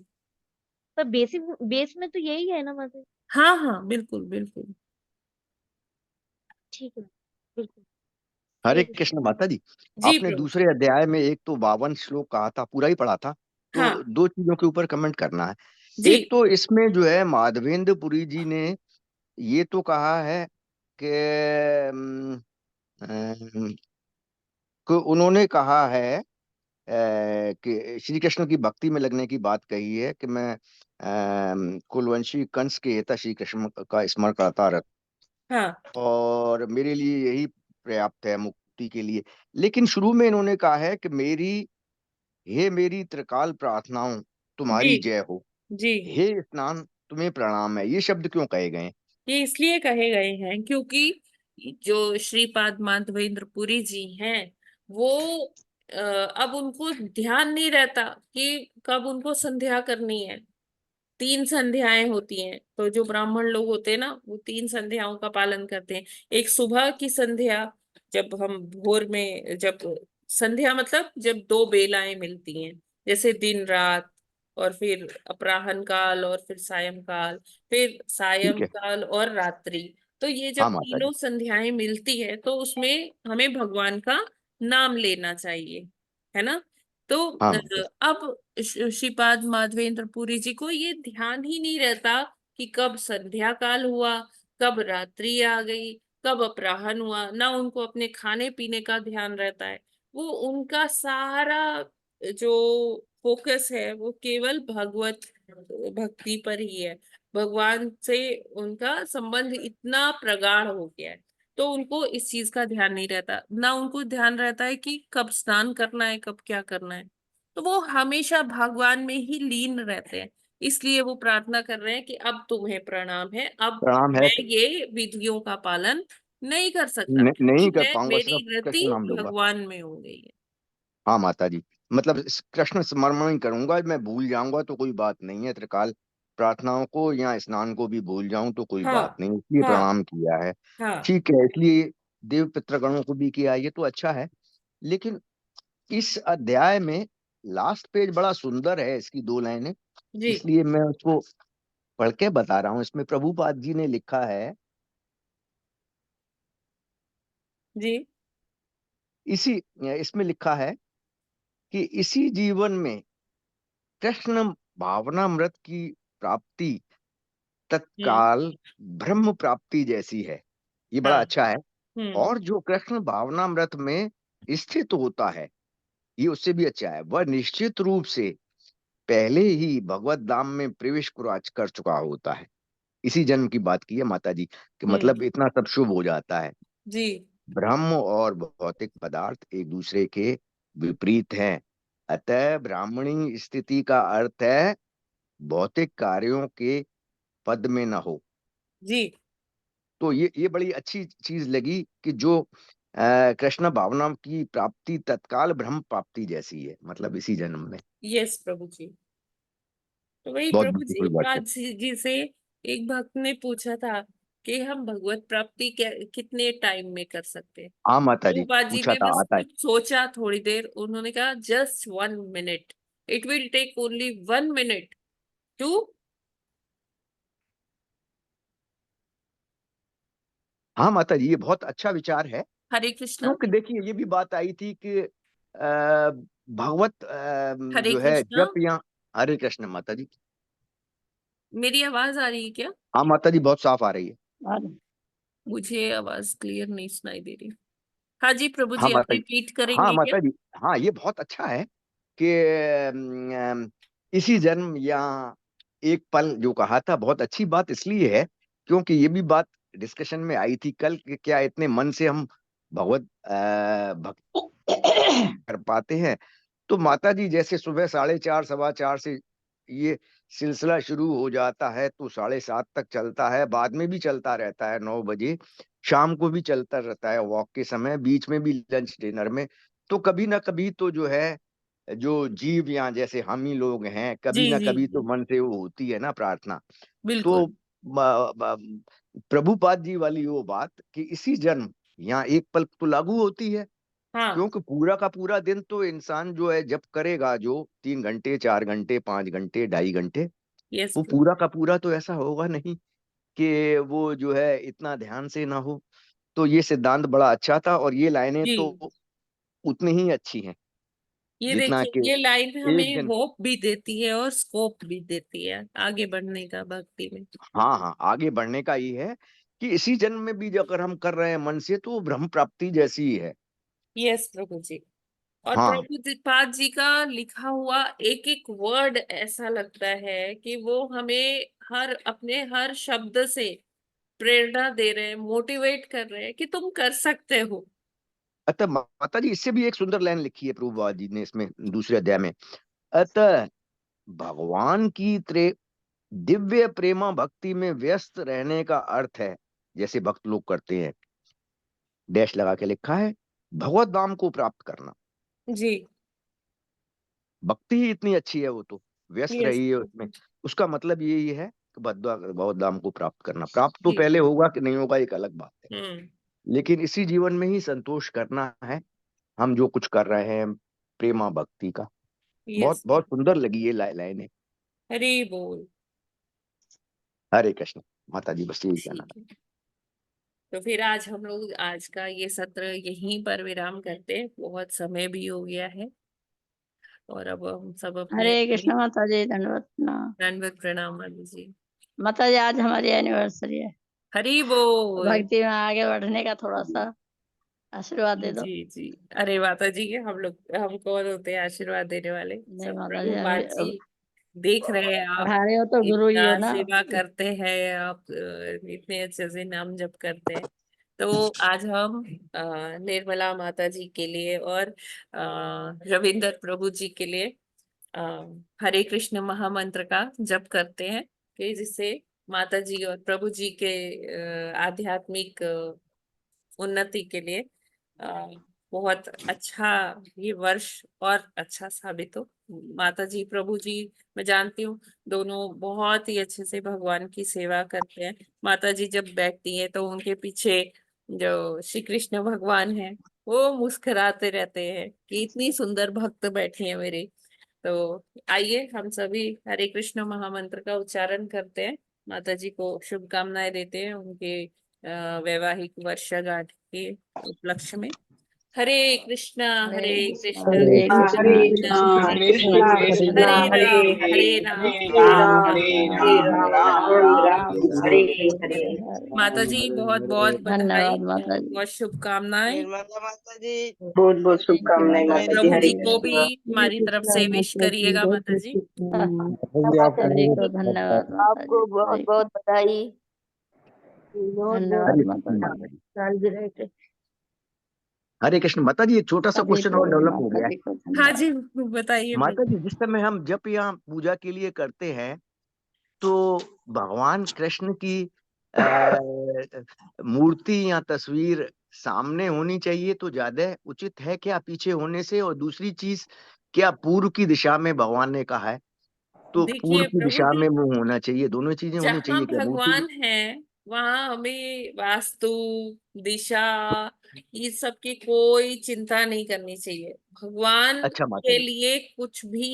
पर बेसिक बेस में तो यही है ना माता जी? हाँ हाँ, बिल्कुल बिल्कुल। ठीक है, बिल्कुल। हरे हरे कृष्ण। कृष्ण माता जी। जी आपने प्रभु। दूसरे अध्याय में एक तो 52 श्लोक कहा था, पूरा ही पढ़ा था, तो हाँ। दो चीजों के ऊपर कमेंट करना है। जी। एक तो इसमें जो है माधवेंद्र पुरी जी ने ये तो कहा है कि अम, कि उन्होंने कहा है कि श्री कृष्ण की भक्ति में लगने की बात कही है कि मैं कुलवंशी कंस के हित श्री कृष्ण का स्मरण करता रहता हाँ और मेरे लिए यही पर्याप्त है मुक्ति के लिए। लेकिन शुरू में इन्होंने कहा है कि मेरी त्रिकाल प्रार्थनाओं जी तुम्हारी जय हो, जी हे स्नान तुम्हें प्रणाम है। ये शब्द क्यों कहे गए हैं? ये इसलिए कहे गए हैं क्योंकि जो श्रीपाद माधवेंद्र पुरी जी हैं वो अब उनको ध्यान नहीं रहता कि कब उनको संध्या करनी है। 3 संध्याएं होती हैं, तो जो ब्राह्मण लोग होते हैं ना वो 3 संध्याओं का पालन करते हैं। एक सुबह की संध्या, जब हम भोर में, जब संध्या मतलब जब 2 बेलाएं मिलती हैं, जैसे दिन रात, और फिर अपराह्न काल, और फिर सायंकाल, फिर ठीक है। सायंकाल और रात्रि। तो ये जब हाँ माता जी। तीनों संध्याएं मिलती है तो उसमें हमें भगवान का नाम लेना चाहिए, है ना। तो हाँ माता जी। अब श्रीपाद माधवेंद्र पुरी जी को ये ध्यान ही नहीं रहता कि कब संध्या काल हुआ, कब रात्रि आ गई, कब अपराह्न हुआ। ना उनको अपने खाने पीने का ध्यान रहता है। वो उनका सारा जो फोकस है वो केवल भगवत भक्ति पर ही है। भगवान से उनका संबंध इतना प्रगाढ़ हो गया है, तो उनको इस चीज का ध्यान नहीं रहता। ना उनको ध्यान रहता है कि कब स्नान करना है, कब क्या करना है। तो वो हमेशा भगवान में ही लीन रहते हैं। इसलिए वो प्रार्थना कर रहे हैं कि अब तुम्हें प्रणाम है, अब प्रणाम है मैं तो ये विधियों का पालन नहीं कर सकता नहीं क्योंकि कर मैं, पाऊंगा, मेरी सिर्फ रति कृष्ण नाम लूंगा। भगवान में हो गई है। हाँ माता जी, मतलब कृष्ण स्मरण ही करूंगा। मैं भूल जाऊंगा तो कोई बात नहीं है, त्रिकाल प्रार्थनाओं को या स्नान को भी भूल जाऊं तो कोई हाँ बात नहीं, इसलिए हाँ प्रणाम किया है। हाँ ठीक है, इसलिए देव पितृगणों को भी किया, ये तो अच्छा है। लेकिन इस अध्याय में लास्ट पेज बड़ा सुंदर है, इसकी 2 लाइनें, जी इसलिए मैं उसको पढ़ के बता रहा हूँ। इसमें प्रभुपाद जी ने लिखा है, जी इसी इसमें लिखा है कि इसी जीवन में कृष्ण भावनामृत की प्राप्ति हम्म तत्काल ब्रह्म प्राप्ति जैसी है। ये बड़ा हाँ अच्छा है। हम्म और जो कृष्ण भावनामृत में स्थित होता है, ये उससे भी अच्छा है। वह निश्चित रूप से पहले ही भगवत धाम में प्रवेश कर चुका होता है। इसी जन्म की बात की है माता जी, कि हम्म मतलब इतना सब शुभ हो जाता है। जी ब्रह्म और भौतिक पदार्थ एक दूसरे के विपरीत हैं। अतः ब्राह्मणी स्थिति का अर्थ है भौतिक कार्यों के पद में न हो। जी तो ये बड़ी अच्छी चीज लगी कि जो कृष्ण भावना की प्राप्ति तत्काल ब्रह्म प्राप्ति जैसी है, मतलब इसी जन्म में। यस प्रभु जी। तो वही बहुत प्रभु जी ब्यूटीफुल वर्ड है। पाद जी से एक भक्त ने पूछा था कि हम भगवत प्राप्ति कितने टाइम में कर सकते हैं। हाँ माता जी, प्रभुपाद जी पूछा ने था, बस आता है। कुछ सोचा थोड़ी देर, उन्होंने कहा just 1 minute, it will take only 1 minute to. हाँ माता जी, ये बहुत अच्छा विचार है। हरे कृष्णा। क्योंकि देखिए, ये भी बात आई थी कि भगवत हरे जो है कृष्णा। जप या। हरे कृष्ण माता जी। मेरी आवाज आ रही है क्या? हाँ माता जी, बहुत साफ आ रही है। मुझे आवाज क्लियर नहीं सुनाई दे रही। हाँ जी प्रभु हाँ जी, आप माता जी। रिपीट हाँ करेंगे क्या? माता जी। हाँ, ये बहुत अच्छा है कि इसी जन्म या एक पल जो कहा था, बहुत अच्छी बात इसलिए है क्योंकि ये भी बात डिस्कशन में आई थी कल कि क्या इतने मन से हम भगवत भक्ति कर पाते हैं। तो माता जी, जैसे सुबह 4:30 4:15 से ये सिलसिला शुरू हो जाता है तो 7:30 तक चलता है, बाद में भी चलता रहता है 9 बजे, शाम को भी चलता रहता है वॉक के समय, बीच में भी लंच डिनर में। तो कभी ना कभी तो जो है, जो जीव या जैसे हम ही लोग हैं, जी कभी ना जी कभी तो जी मन से वो होती है ना प्रार्थना। तो बिल्कुल। प्रभुपाद जी वाली वो बात कि इसी जन्म या एक पल तो लागू होती है। हाँ क्योंकि पूरा का पूरा दिन तो इंसान जो है जब करेगा, जो 3 घंटे 4 घंटे 5 घंटे 2.5 घंटे, यस वो प्रभु। पूरा का पूरा तो ऐसा होगा नहीं कि वो जो है इतना ध्यान से ना हो। तो ये सिद्धांत बड़ा अच्छा था, और ये लाइनें जी, तो उतनी ही अच्छी हैं ये जितना देखिए कि ये लाइन एक हमें दिन। होप भी देती है और स्कोप भी देती है आगे बढ़ने का भक्ति में। हाँ हाँ, आगे बढ़ने का ही है कि इसी जन्म में भी अगर हम कर रहे हैं मन से तो वो ब्रह्म प्राप्ति जैसी ही है। यस प्रभु जी। और हाँ प्रभुपाद जी का लिखा हुआ एक एक वर्ड ऐसा लगता है कि वो हमें अपने हर शब्द से प्रेरणा दे रहे हैं, मोटिवेट कर रहे हैं कि तुम कर सकते हो। अतः माता जी इससे भी एक सुंदर लाइन लिखी है प्रभुपाद जी ने इसमें दूसरे अध्याय में। अतः भगवान की दिव्य प्रेमा भक्ति में व्यस्त रहने का अर्थ है, जैसे भक्त लोग करते हैं, डैश लगा के लिखा है, भगवत धाम को प्राप्त करना। जी। भक्ति ही इतनी अच्छी है, वो तो व्यस्त यस। रही है उसमें। उसका मतलब यही है कि भगवत धाम को प्राप्त करना। प्राप्त तो जी। पहले होगा कि नहीं होगा एक अलग बात है, हम्म। लेकिन इसी जीवन में ही संतोष करना है हम जो कुछ कर रहे हैं प्रेमा भक्ति का। बहुत यस। बहुत सुंदर लगी ये लाइनें। हरि बोल। हरे कृष्ण। माता जी बस यही कहना ठीक है, तो फिर आज हम लोग आज का ये सत्र यहीं पर विराम करते हैं, बहुत समय भी हो गया है और अब हम सब अपने हरे कृष्ण माता जी, दंडवत प्रणाम। दंडवत प्रणाम माता जी। माता जी आज हमारी एनिवर्सरी है, हरि बोल। भक्ति में आगे बढ़ने का थोड़ा सा आशीर्वाद दे दो। जी जी। अरे माता जी, हम कौन होते हैं आशीर्वाद देने वाले? नहीं सब माता जी, प्रभुपाद अभी जी देख रहे हैं, आप पढ़ा रहे हो तो गुरु ही हो इतना ना। सेवा करते हैं, आप इतने अच्छे से नाम जप करते हैं। तो आज हम निर्मला माता जी के लिए और रविंद्र प्रभु जी के लिए अ, हरे कृष्ण महामंत्र का जप करते हैं कि जिससे माता जी और प्रभु जी के आध्यात्मिक उन्नति के लिए अ, बहुत अच्छा ये वर्ष और अच्छा साबित हो। माता जी प्रभु जी मैं जानती हूँ दोनों बहुत ही अच्छे से भगवान की सेवा करते हैं। माता जी जब बैठती है तो उनके पीछे जो श्री कृष्ण भगवान है वो मुस्कुराते रहते हैं कि इतनी सुंदर भक्त बैठी है मेरी। तो आइए हम सभी हरे कृष्ण महामंत्र का उच्चारण करते हैं, माता जी को शुभकामनाएं देते हैं उनके वैवाहिक वर्षगांठ के उपलक्ष्य में। हरे कृष्णा हरे कृष्णा कृष्णा हरे कृष्ण कृष्णा हरे कृष्ण कृष्णा हरे कृष्ण हरे कृष्ण हरे हरे राम हरे हरे राम हरे राम राम राम हरे हरे राम हरे। राम राम राम हरे हरे हरे। हरे। माता जी बहुत बहुत बधाई, धन्यवाद माता जी। बहुत शुभकामनाएं। निर्मला माता जी, बहुत बहुत थैंक यू शुभकामनाएं माता माता जी, जी। प्रभु थैंक हरे जी यू। को भी कृष्णा। हमारी तरफ से विश करिएगा माता जी। जी आपको सभी को बहुत धन्यवाद माता जी। आपको बहुत हरे बहुत बधाई। बहुत बहुत धन्यवाद हरे माता कृष्ण जी। माता जी। सालगिरह के। हरे कृष्ण माता जी, एक छोटा सा सभी क्वेश्चन को और डेवलप हो माता गया है। जी को हाँ धन्यवाद। जी, बताइए माता प्रभु। जी जिस समय हम जप या पूजा के लिए करते हैं तो भगवान कृष्ण की मूर्ति या तस्वीर सामने होनी चाहिए तो ज्यादा उचित है क्या पीछे होने से? और दूसरी चीज, क्या पूर्व की दिशा में भगवान ने कहा है तो पूर्व देखिए की प्रभु दिशा जी, में मुंह होना चाहिए? दोनों चीजें होनी जहाँ चाहिए क्या मूर्ति भी? भगवान है वहां हमें वास्तु, दिशा, ये सब की कोई चिंता नहीं करनी चाहिए। भगवान अच्छा माता के जी। लिए कुछ भी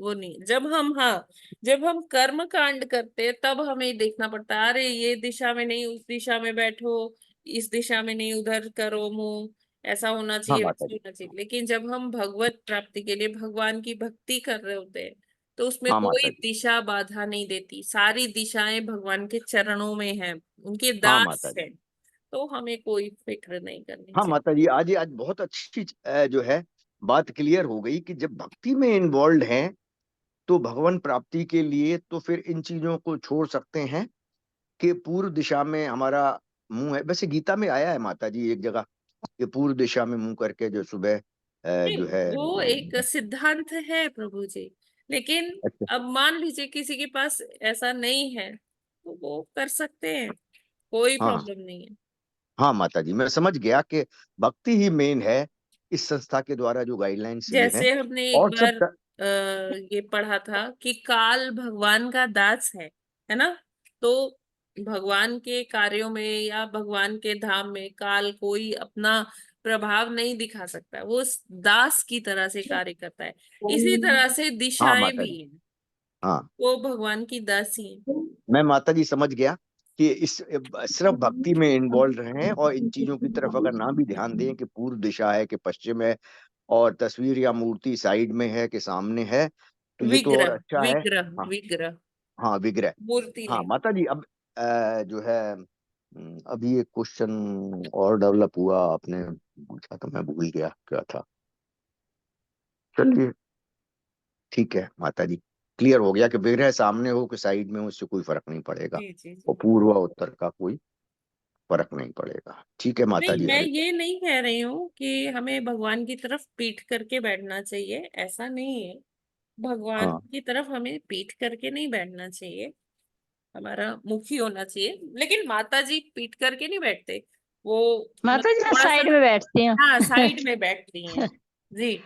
वो नहीं। जब हम हाँ, जब हम कर्म कांड करते हैं तब हमें देखना पड़ता है, अरे ये दिशा में नहीं उस दिशा में बैठो, इस दिशा में नहीं उधर करो मुंह, ऐसा होना हाँ चाहिए माता वैसा जी। होना चाहिए। लेकिन जब हम भगवत प्राप्ति के लिए भगवान की भक्ति कर रहे होते हैं तो उसमें हाँ कोई माता जी। दिशा बाधा नहीं देती, सारी दिशाएं भगवान के चरणों में हैं, उनके हाँ माता दास जी। हैं। तो हमें कोई फिक्र नहीं करनी हाँ चाहिए। माता जी, आज आज बहुत अच्छी जो है बात क्लियर हो गई कि जब भक्ति में इन्वॉल्व हैं तो भगवान प्राप्ति के लिए तो फिर इन चीजों को छोड़ सकते हैं कि पूर्व दिशा में हमारा मुंह है। वैसे गीता में आया है माता जी एक जगह कि पूर्व दिशा में मुंह करके जो सुबह नहीं, जो है वो एक सिद्धांत है प्रभु जी, लेकिन अच्छा। अब मान लीजिए किसी के पास ऐसा नहीं है तो वो कर सकते हैं, कोई हाँ प्रॉब्लम नहीं है। हाँ माता जी, मैं समझ गया कि भक्ति ही मेन है इस संस्था के द्वारा जो गाइडलाइंस ये हैं। जैसे हमने एक और सब बार ये पढ़ा था कि काल भगवान का दास है ना? तो भगवान के कार्यों में या भगवान के धाम में काल कोई अपना प्रभाव नहीं दिखा सकता, वो दास की तरह से कार्य करता है। इसी तरह से हाँ दिशाएं माता भी जी। हैं, हाँ वो भगवान की दासी हैं। मैं माता जी समझ गया कि इस सिर्फ भक्ति में इन्वॉल्व रहें और इन चीजों की तरफ अगर ना भी ध्यान दें कि पूर्व दिशा है कि पश्चिम है और तस्वीर या मूर्ति साइड में है कि सामने है, तो ये तो और विग्रह अच्छा है। विग्रह हाँ विग्रह, हाँ विग्रह। मूर्ति हाँ नहीं। माता जी, अब जो है अभी एक क्वेश्चन और डेवलप हुआ, आपने पूछा तो मैं भूल गया क्या था। चलिए ठीक है माता जी, क्लियर हो गया कि विग्रह सामने हो कि साइड में हो, उससे कोई फर्क नहीं पड़ेगा, जी जी जी। और पूर्व और उत्तर का कोई फर्क नहीं पड़ेगा। ठीक है माता नहीं, जी, मैं हरे ये नहीं कह रही हूँ कि हमें भगवान की तरफ पीठ करके बैठना चाहिए, ऐसा नहीं है। भगवान हाँ की तरफ हमें पीठ करके नहीं बैठना चाहिए, हमारा मुख ही होना चाहिए। लेकिन माता जी पीठ करके नहीं बैठते, वो माता जी मैं थोड़ा साइड सा, में बैठती हूँ। हाँ, साइड में बैठती हैं। जी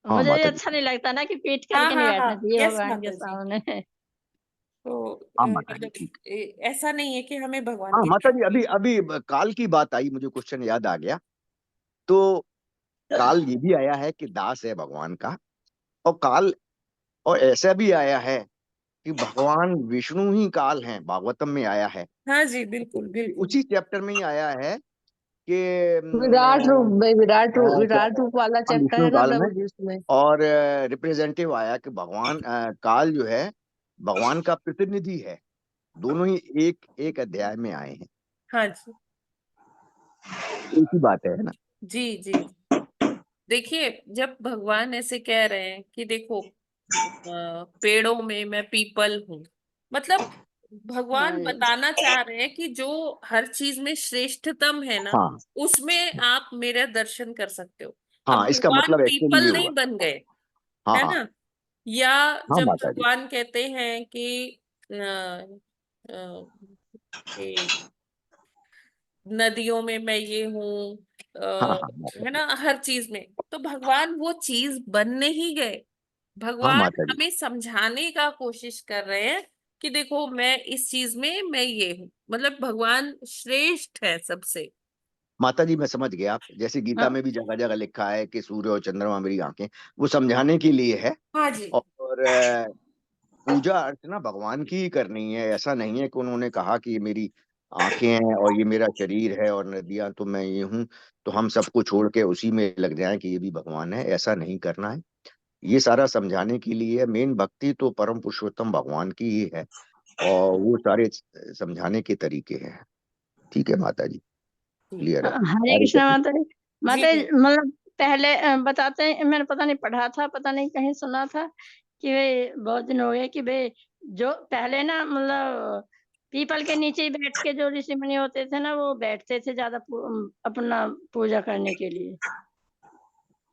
हाँ मुझे भी माता जी, अच्छा नहीं लगता ना कि पीठ हाँ करके नहीं हाँ बैठना हाँ, चाहिए यस भगवान के माता जी। सामने। तो हाँ माता जी मतलब ठीक। ऐसा नहीं है कि हमें भगवान हाँ की माता तरफ जी, अभी अभी काल की बात आई, मुझे क्वेश्चन याद आ गया। तो काल ये भी आया है कि दास है भगवान का, और काल और ऐसा भी आया है कि भगवान विष्णु ही काल हैं, भागवतम में आया है। हाँ जी, बिल्कुल बिल्कुल। उसी चैप्टर में ही आया है कि विराट रूप वाला हम चैप्टर विष्णु है ना काल में, प्रभु जी उसमें। और रिप्रेजेंटेटिव आया कि भगवान काल जो है भगवान का प्रतिनिधि है। दोनों ही एक एक अध्याय में आए हैं, हाँ जी एक ही बात है ना। जी जी। देखिए, जब भगवान ऐसे कह रहे हैं कि देखो पेड़ों में मैं पीपल हूँ, मतलब हाँ भगवान जी बताना चाह रहे हैं कि जो हर चीज में श्रेष्ठतम है ना, हाँ उसमें आप मेरा दर्शन कर सकते हो। अब हाँ, इसका भगवान मतलब एक्चुअली ये पीपल हुआ। नहीं बन गए, हाँ है हाँ ना। या हाँ जब माता जी। भगवान कहते हैं कि कि नदियों में मैं ये हूँ, हाँ हाँ माता है जी। ना, हर चीज में, तो भगवान वो चीज बनने ही गए। हाँ भगवान माता जी। हमें समझाने का कोशिश कर रहे हैं कि देखो मैं इस चीज में मैं ये हूँ, मतलब भगवान श्रेष्ठ है सबसे। माता जी मैं समझ गया, जैसे गीता हाँ में भी जगह जगह लिखा है कि सूर्य और चंद्रमा मेरी आंखें, वो समझाने के लिए है। हाँ जी और पूजा अर्चना भगवान की ही करनी है, ऐसा नहीं है कि उन्होंने कहा कि ये मेरी आंखें हैं और ये मेरा शरीर है और नदियां तो मैं ये हूँ, तो हम सबको छोड़ के उसी में लग जाएं कि ये भी भगवान है, ऐसा नहीं करना है। ये सारा समझाने के लिए, मेन भक्ति तो परम पुरुषोत्तम भगवान की ही है, और वो सारे समझाने के तरीके हैं। ठीक है माता जी, जी क्लियर है। हरे हरे कृष्णा कृष्ण। माता जी। जी माता जी जी मतलब पहले बताते हैं, मैंने पता नहीं पढ़ा था, पता नहीं कहीं सुना था कि भाई बहुत दिन हो गए कि भाई जो पहले ना मतलब पीपल के नीचे ही बैठ के जो ऋषि मुनि होते थे ना, वो बैठते थे ज्यादा अपना पूजा करने के लिए।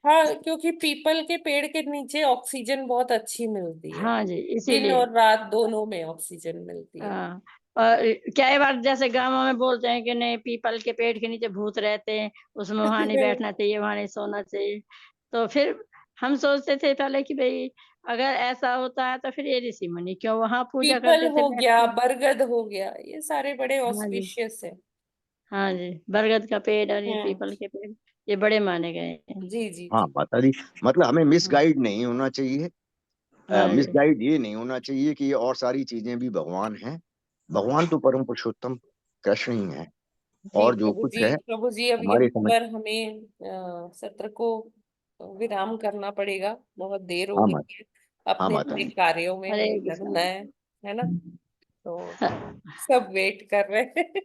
हाँ, क्योंकि पीपल के पेड़ के नीचे ऑक्सीजन बहुत अच्छी मिलती है, हाँ जी दिन इसीलिए। और रात दोनों में ऑक्सीजन मिलती है। हाँ और कई बार जैसे गाँवों में बोलते हैं कि नहीं पीपल के पेड़ के नीचे भूत रहते हैं, उसमें वहां नहीं बैठना चाहिए, वहां नहीं सोना चाहिए। तो फिर हम सोचते थे पहले कि भाई अगर ऐसा होता है तो फिर ये ऋषि मुनि क्यों वहां पूजा पीपल करते थे हो बैठ गया, के। बरगद हो गया, ये सारे बड़े हाँ जी ऑस्पिशियस है। हाँ जी, बरगद का पेड़ और ये हम्म। पीपल के पेड़ ये बड़े माने गए हैं। जी जी हाँ जी माता जी, मतलब हमें हाँ मिसगाइड नहीं होना चाहिए। हाँ जी मिसगाइड ये नहीं होना चाहिए कि ये और सारी चीजें भी भगवान हैं। भगवान तो परम पुरुषोत्तम कृष्ण ही है, जी। और जो कुछ है प्रभु जी अब हमारे यहीं समझ। पर हमें सत्र को विराम करना पड़ेगा, बहुत देर हो हाँ गई माता। है, हाँ अपने माता अपने जी। कार्यों में हरे हमें कृष्णा। लगना है ना। तो सब वेट कर रहे हैं।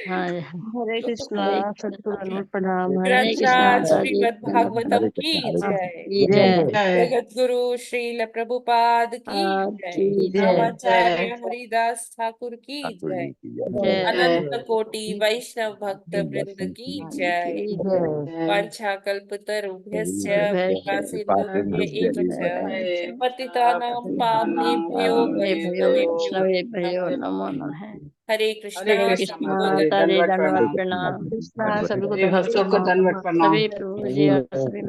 हाँ जी हरे कृष्णा, हरे सबको कृष्णा। दंडवत प्रणाम। हरे हरे कृष्णा कृष्णा। ग्रंथराज माता जी। श्रीमद् भागवतम हरे कृष्ण की हरे कृष्ण। जय। की जय जय। जय। जय जगत गुरु श्रील प्रभुपाद की जय। की जय। रामाचार्य जय हरिदास ठाकुर की ठाकुर जय। जी की जय। जय। जय अनंत कोटि वैष्णव भक्त वृंद की हाँ जी जय। की जय। जय वाञ्छाकल्पतरुभ्यश्च कृपा सिन्धुभ्य कृपा एव च जय पतितानां पापेभ्यो पापेभ्यो वैष्णवेभ्यो वैष्णवेभ्यो नमो नमो नमः। नमः। हरे हरे हरे कृष्णा कृष्णा माता जी, माता जी दंडवत दंडवत प्रणाम। प्रणाम। कृष्णा, सभी को सभी दंडवत भक्तों को प्रणाम। दंडवत प्रणाम। सभी प्रभु जी और सभी